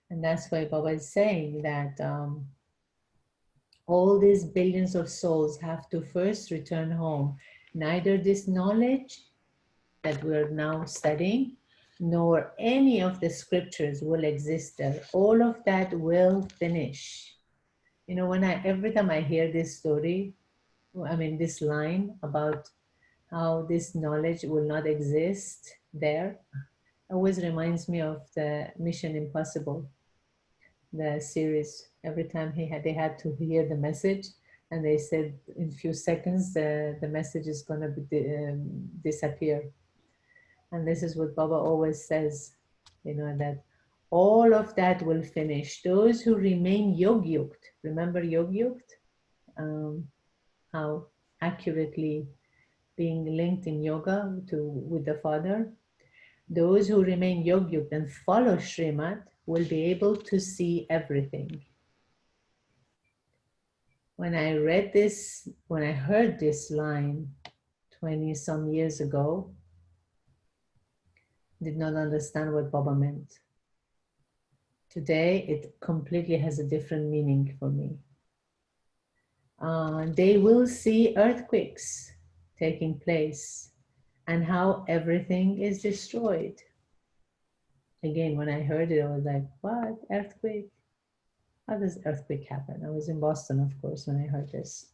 And that's why Baba is saying that all these billions of souls have to first return home. Neither this knowledge that we're now studying, nor any of the scriptures will exist there. All of that will finish. You know, every time I hear this story, I mean, this line about how this knowledge will not exist there. Always reminds me of the Mission Impossible, the series. Every time they had to hear the message, and they said in a few seconds the message is going to disappear. And this is what Baba always says, you know, that all of that will finish. Those who remain yog-yukt, remember yog-yukt? How accurately being linked in yoga with the Father. Those who remain yog-yukt and follow Srimad will be able to see everything. When I read this, when I heard this line 20 some years ago, did not understand what Baba meant. Today, it completely has a different meaning for me. They will see earthquakes taking place and how everything is destroyed. Again, when I heard it, I was like, what? Earthquake? How does earthquake happen? I was in Boston, of course, when I heard this.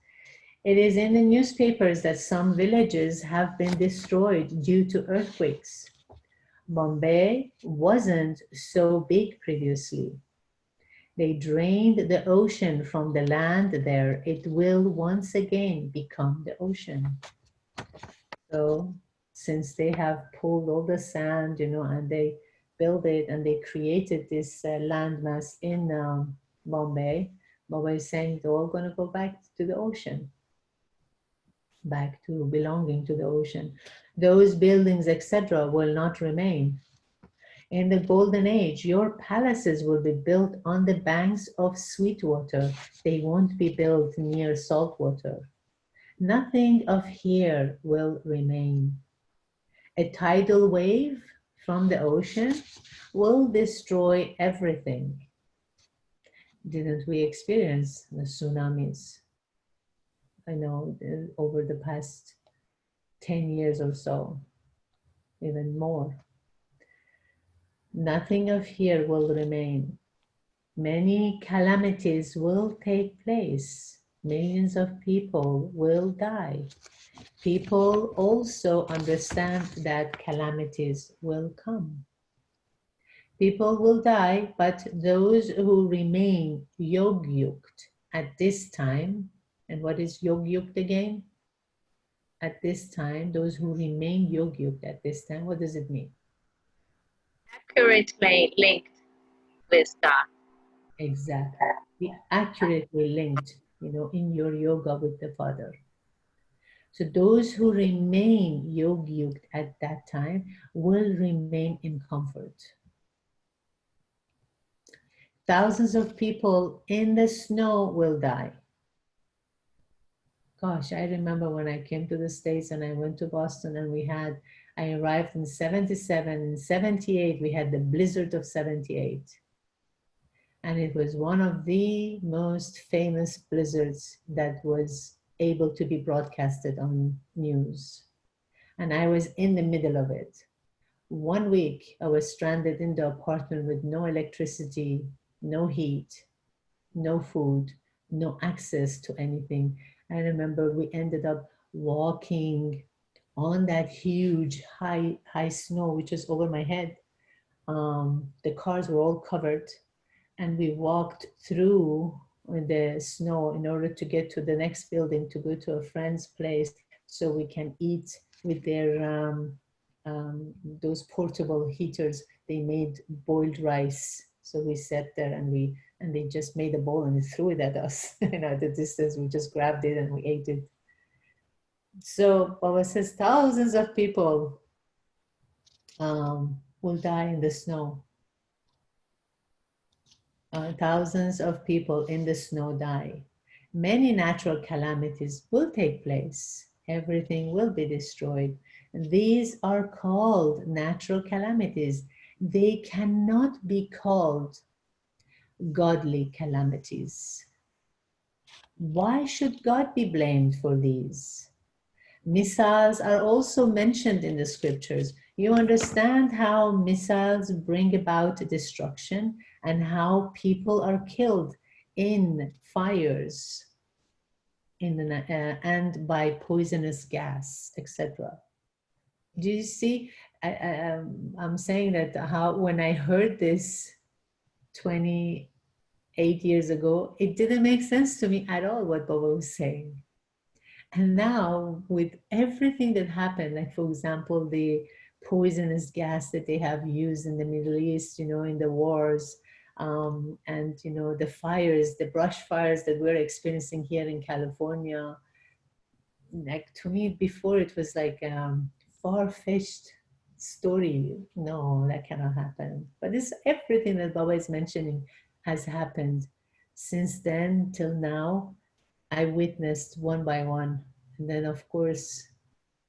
It is in the newspapers that some villages have been destroyed due to earthquakes. Bombay wasn't so big previously. They drained the ocean from the land there. It will once again become the ocean. So since they have pulled all the sand, you know, and they built it and they created this landmass in Bombay, Bombay is saying they're all going to go back to the ocean, back to belonging to the ocean. Those buildings, etc., will not remain. In the golden age, your palaces will be built on the banks of sweet water. They won't be built near salt water. Nothing of here will remain. A tidal wave from the ocean will destroy everything. Didn't we experience the tsunamis? I know over the past 10 years or so, even more. Nothing of here will remain. Many calamities will take place. Millions of people will die. People also understand that calamities will come. People will die, but those who remain yog-yukt at this time, and what is yog-yukt again? At this time, those who remain yog-yukt at this time, what does it mean? Accurately linked with God. Exactly. Be accurately linked, you know, in your yoga with the Father. So those who remain yog-yukt at that time will remain in comfort. Thousands of people in the snow will die. Gosh, I remember when I came to the States and I went to Boston and I arrived in 77, in 78, we had the blizzard of 78. And it was one of the most famous blizzards that was able to be broadcasted on news. And I was in the middle of it. 1 week, I was stranded in the apartment with no electricity, no heat, no food, no access to anything. I remember we ended up walking on that huge high snow, which was over my head. The cars were all covered, and we walked through the snow in order to get to the next building to go to a friend's place so we can eat with their those portable heaters. They made boiled rice. So we sat there and they just made a bowl and they threw it at us. You know, at the distance, we just grabbed it and we ate it. So Baba says thousands of people will die in the snow. Thousands of people in the snow die. Many natural calamities will take place. Everything will be destroyed. These are called natural calamities. They cannot be called godly calamities. Why should God be blamed for these? Missiles are also mentioned in the scriptures. You understand how missiles bring about destruction and how people are killed in fires. and by poisonous gas, etc. Do you see? I'm saying that how when I heard this 28 years ago, it didn't make sense to me at all what Baba was saying. And now, with everything that happened, like for example, the poisonous gas that they have used in the Middle East, you know, in the wars, and you know, the fires, the brush fires that we're experiencing here in California, like to me before it was like far-fetched story. No, that cannot happen. But this everything that Baba is mentioning has happened since then till now. I witnessed one by one. And then of course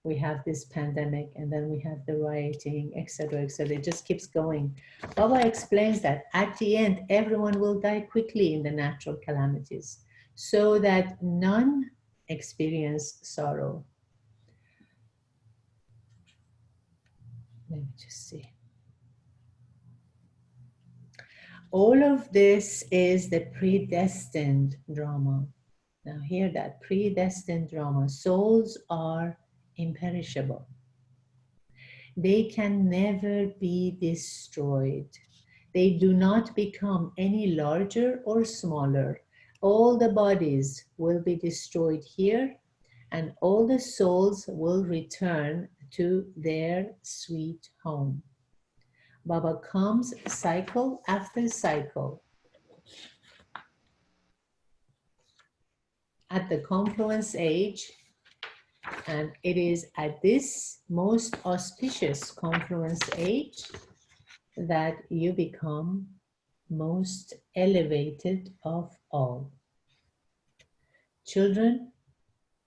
we have this pandemic, and then we have the rioting, etc., etc. It just keeps going. Baba explains that at the end, everyone will die quickly in the natural calamities, so that none experience sorrow. Let me just see. All of this is the predestined drama. Now hear that, predestined drama. Souls are imperishable. They can never be destroyed. They do not become any larger or smaller. All the bodies will be destroyed here, and all the souls will return to their sweet home. Baba comes cycle after cycle. At the confluence age, and it is at this most auspicious confluence age that you become most elevated of all. Children,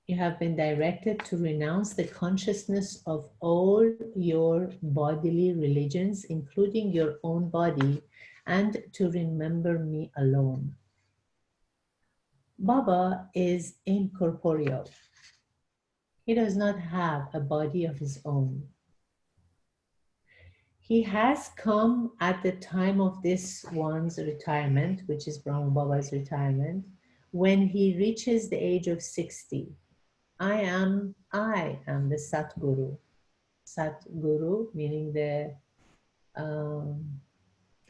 you have been directed to renounce the consciousness of all your bodily religions, including your own body, and to remember me alone. Baba is incorporeal. He does not have a body of his own. He has come at the time of this one's retirement, which is Brahma Baba's retirement, when he reaches the age of 60. I am the Satguru. Satguru meaning the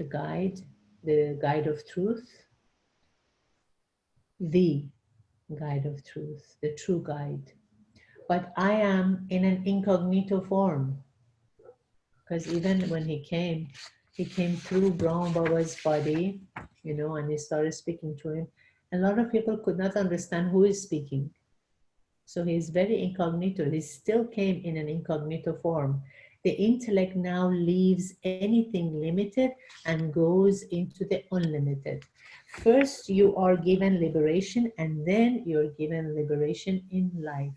guide of truth, the guide of truth, the true guide. But I am in an incognito form, because even when he came through Brahma Baba's body, you know, and he started speaking to him. A lot of people could not understand who is speaking. So he's very incognito. He still came in an incognito form. The intellect now leaves anything limited and goes into the unlimited. First, you are given liberation, and then you're given liberation in life.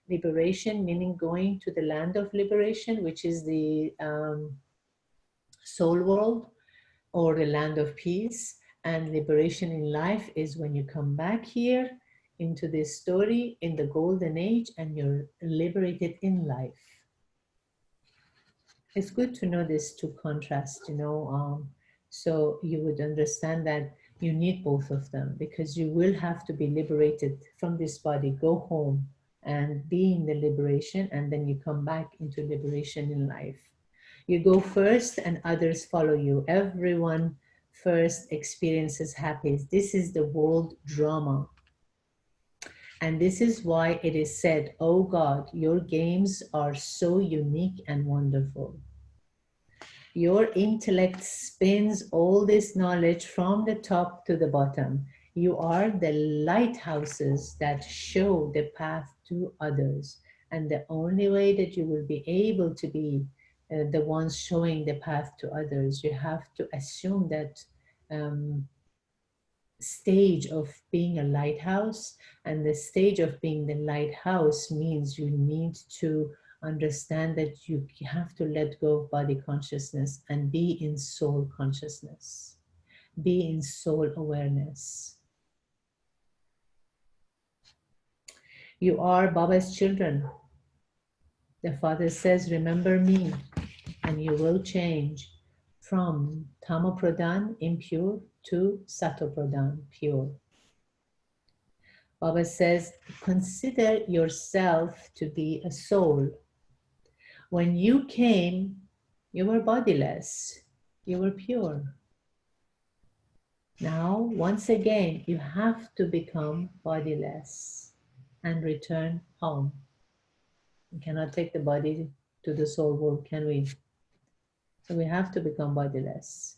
Liberation meaning going to the land of liberation, which is the soul world, or the land of peace. And liberation in life is when you come back here into this story in the golden age, and you're liberated in life. It's good to know this two contrasts, you know, so you would understand that you need both of them, because you will have to be liberated from this body, go home and be in the liberation, and then you come back into liberation in life. You go first and others follow you. Everyone first experiences happiness. This is the world drama. And this is why it is said, oh God, your games are so unique and wonderful. Your intellect spins all this knowledge from the top to the bottom. You are the lighthouses that show the path to others. And the only way that you will be able to be the ones showing the path to others, you have to assume that stage of being a lighthouse. And the stage of being the lighthouse means you need to understand that you have to let go of body consciousness and be in soul consciousness, be in soul awareness. You are Baba's children. The Father says, remember me, and you will change from Tamopradhan, impure, to Satopradhan, pure. Baba says, consider yourself to be a soul. When you came, you were bodiless, you were pure. Now, once again, you have to become bodiless and return home. We cannot take the body to the soul world, can we? So we have to become bodiless.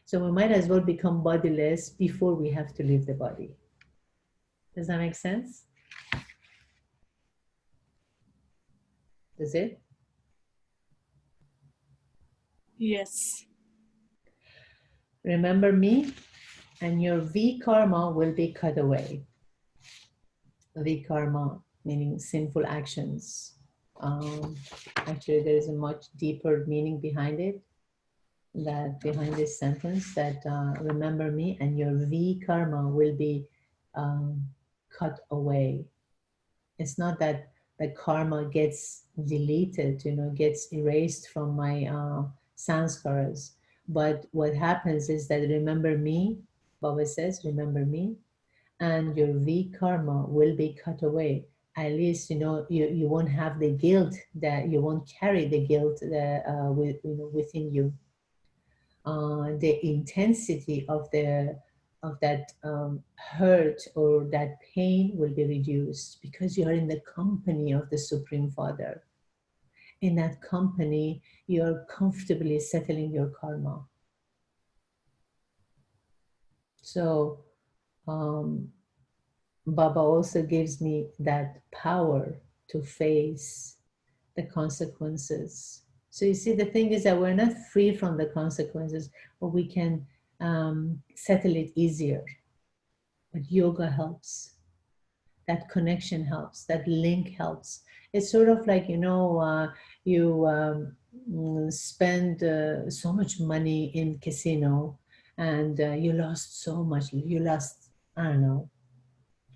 So we might as well become bodiless before we have to leave the body. Does that make sense? Does it? Yes. Remember me, and your V karma will be cut away. V karma meaning sinful actions. Actually, there is a much deeper meaning behind it. That behind this sentence, that remember me, and your V karma will be cut away. It's not that the karma gets deleted, gets erased from my sanskaras. But what happens is that remember me, Baba says, remember me, and your V karma will be cut away. At least, you won't have the guilt, that you won't carry the guilt that, within you. The intensity of that hurt or that pain will be reduced because you are in the company of the Supreme Father. In that company, you are comfortably settling your karma. So Baba also gives me that power to face the consequences. So you see, the thing is that we're not free from the consequences, but we can settle it easier. But yoga helps. That connection helps. That link helps. It's sort of like, you spend so much money in casino, and you lost so much. You lost, I don't know,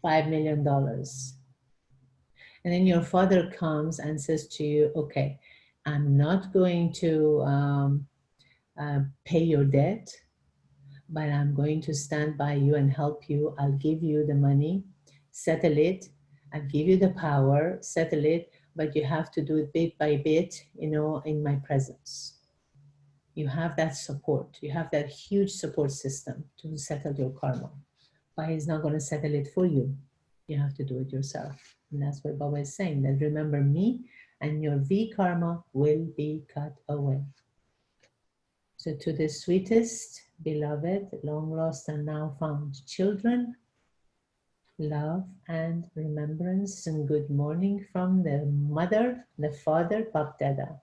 $5 million. And then your father comes and says to you, okay, I'm not going to pay your debt, but I'm going to stand by you and help you. I'll give you the money, settle it. I'll give you the power, settle it, but you have to do it bit by bit, in my presence. You have that support. You have that huge support system to settle your karma. But he's not going to settle it for you. You have to do it yourself. And that's what Baba is saying, that remember me, and your V karma will be cut away. So to the sweetest, beloved, long lost and now found children, love and remembrance and good morning from the mother, the father, Bap Dada.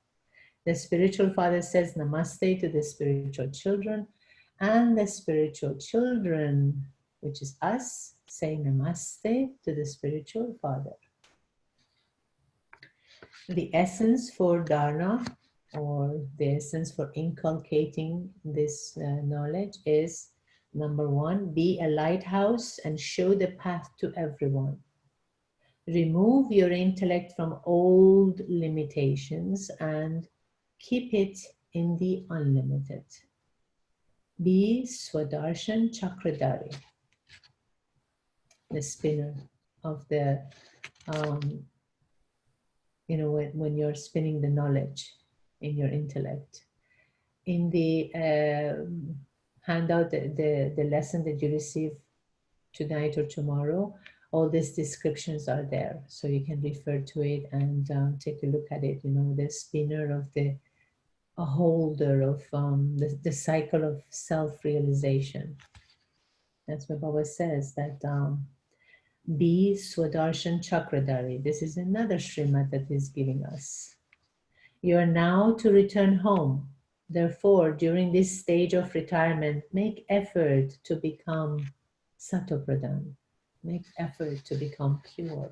The spiritual father says namaste to the spiritual children, and the spiritual children, which is us, say namaste to the spiritual father. The essence for dharana, or the essence for inculcating this knowledge, is number one, be a lighthouse and show the path to everyone. Remove your intellect from old limitations and keep it in the unlimited. Be Swaдаrshan Chakradhari, the spinner of the, when you're spinning the knowledge in your intellect. In the handout, the lesson that you receive tonight or tomorrow, all these descriptions are there. So you can refer to it and take a look at it, the spinner of a holder of the cycle of self-realization. That's what Baba says, that be Swaдаrshan Chakradhari. This is another Srimad that he's giving us. You are now to return home. Therefore, during this stage of retirement, make effort to become Satopradhan. Make effort to become pure.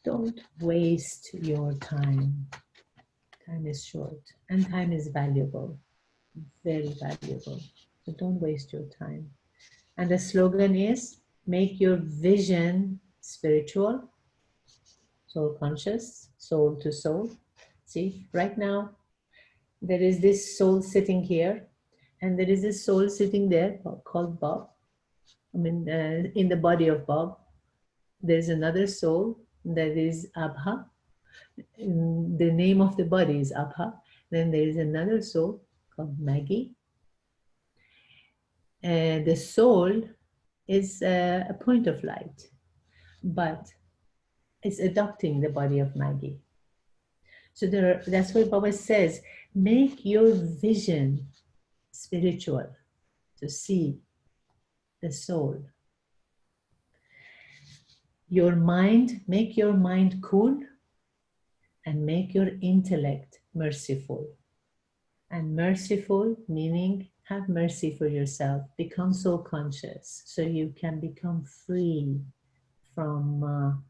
Don't waste your time. Time is short and time is valuable, very valuable. So don't waste your time. And the slogan is, make your vision spiritual, soul conscious, soul to soul. See, right now, there is this soul sitting here, and there is this soul sitting there called Bob. In the body of Bob. There's another soul that is Abha. The name of the body is Abha. Then there is another soul called Maggie. And the soul is a point of light, but it's adopting the body of Maggie. So that's why Baba says, make your vision spiritual, to see the soul. Your mind, make your mind cool and make your intellect merciful. And merciful meaning have mercy for yourself. Become so conscious so you can become free from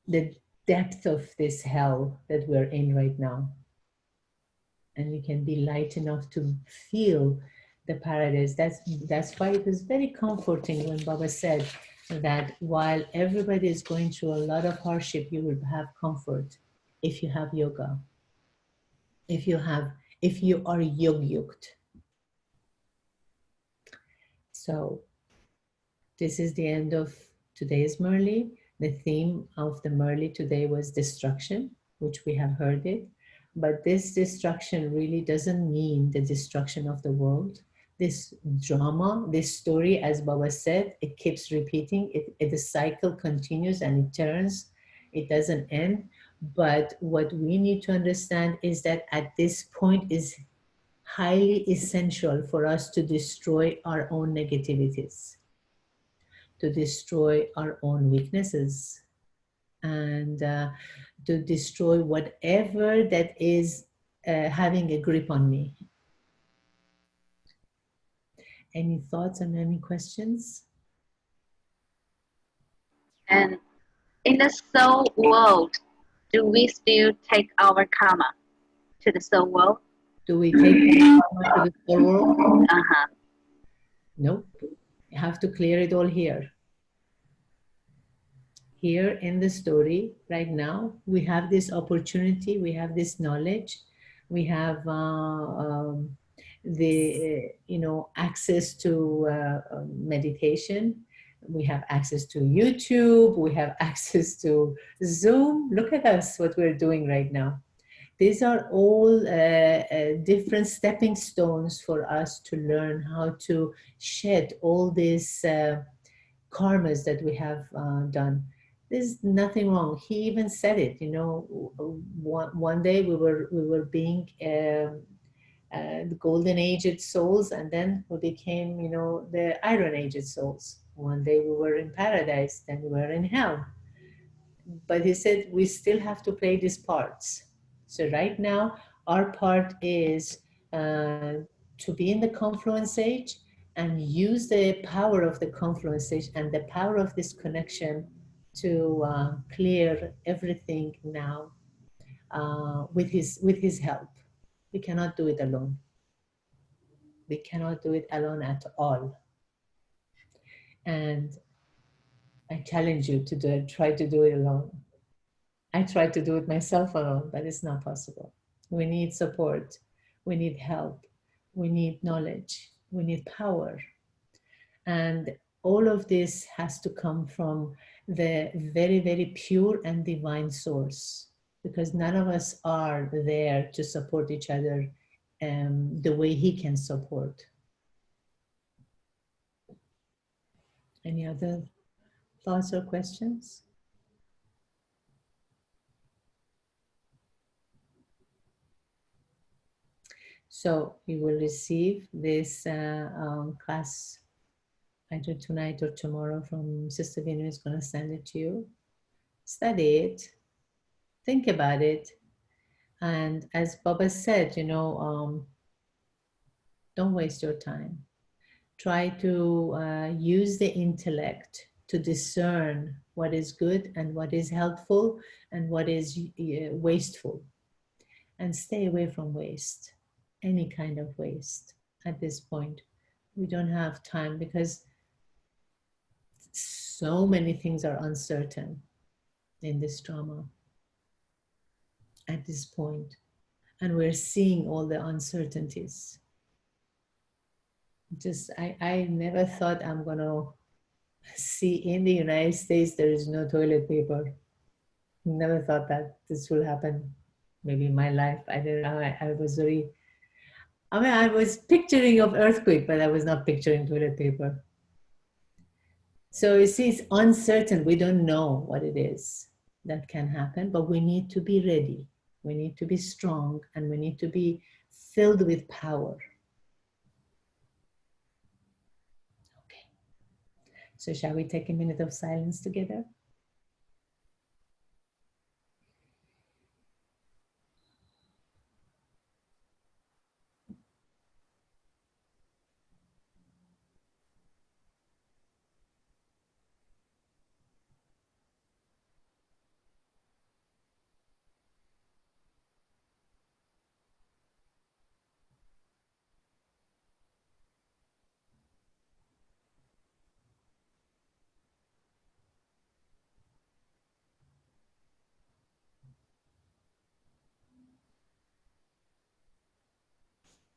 the depth of this hell that we're in right now. And you can be light enough to feel the paradise. That's why it was very comforting when Baba said that while everybody is going through a lot of hardship, you will have comfort if you have yoga. If you are yog-yuked. So this is the end of today's Murli. The theme of the Murli today was destruction, which we have heard it. But this destruction really doesn't mean the destruction of the world. This drama, this story, as Baba said, it keeps repeating. The cycle continues and it turns. It doesn't end. But what we need to understand is that at this point is highly essential for us to destroy our own negativities, to destroy our own weaknesses, and to destroy whatever that is having a grip on me. Any thoughts and any questions? And in the soul world, do we still take our karma to the soul world? Do we take the karma to the soul world? Uh-huh. Nope. You have to clear it all here. Here in the story, right now, we have this opportunity, we have this knowledge, we have access to meditation, we have access to YouTube, we have access to Zoom. Look at us, what we're doing right now. These are all different stepping stones for us to learn how to shed all these karmas that we have done. There's nothing wrong. He even said it. One day we were being the golden aged souls, and then we became, the iron aged souls. One day we were in paradise, then we were in hell. But he said we still have to play these parts. So right now, our part is to be in the confluence age and use the power of the confluence age and the power of this connection to clear everything now with his help. We cannot do it alone. We cannot do it alone at all. And I challenge you to try to do it alone. I tried to do it myself alone, but it's not possible. We need support. We need help. We need knowledge. We need power. And all of this has to come from the very, very pure and divine source, because none of us are there to support each other the way he can support. Any other thoughts or questions? So you will receive this class either tonight or tomorrow from Sister Vinu is going to send it to you. Study it, think about it. And as Baba said, don't waste your time. Try to use the intellect to discern what is good and what is helpful and what is wasteful. And stay away from waste, any kind of waste at this point. We don't have time because so many things are uncertain in this drama at this point, and we're seeing all the uncertainties. I never thought I'm gonna See, in the United States, there is no toilet paper. Never thought that this will happen. Maybe in my life, I didn't. I was very. I mean, I was picturing of earthquake, but I was not picturing toilet paper. So you see, it's uncertain. We don't know what it is that can happen, but we need to be ready. We need to be strong, and we need to be filled with power. Okay. So shall we take a minute of silence together?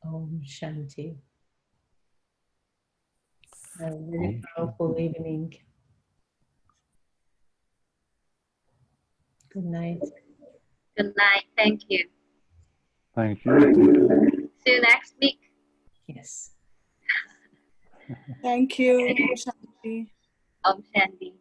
Om Shanti. A very powerful evening. Good night. Good night. Thank you. Thank you. See you next week. Yes. Thank you. Shanti. Om Shanti.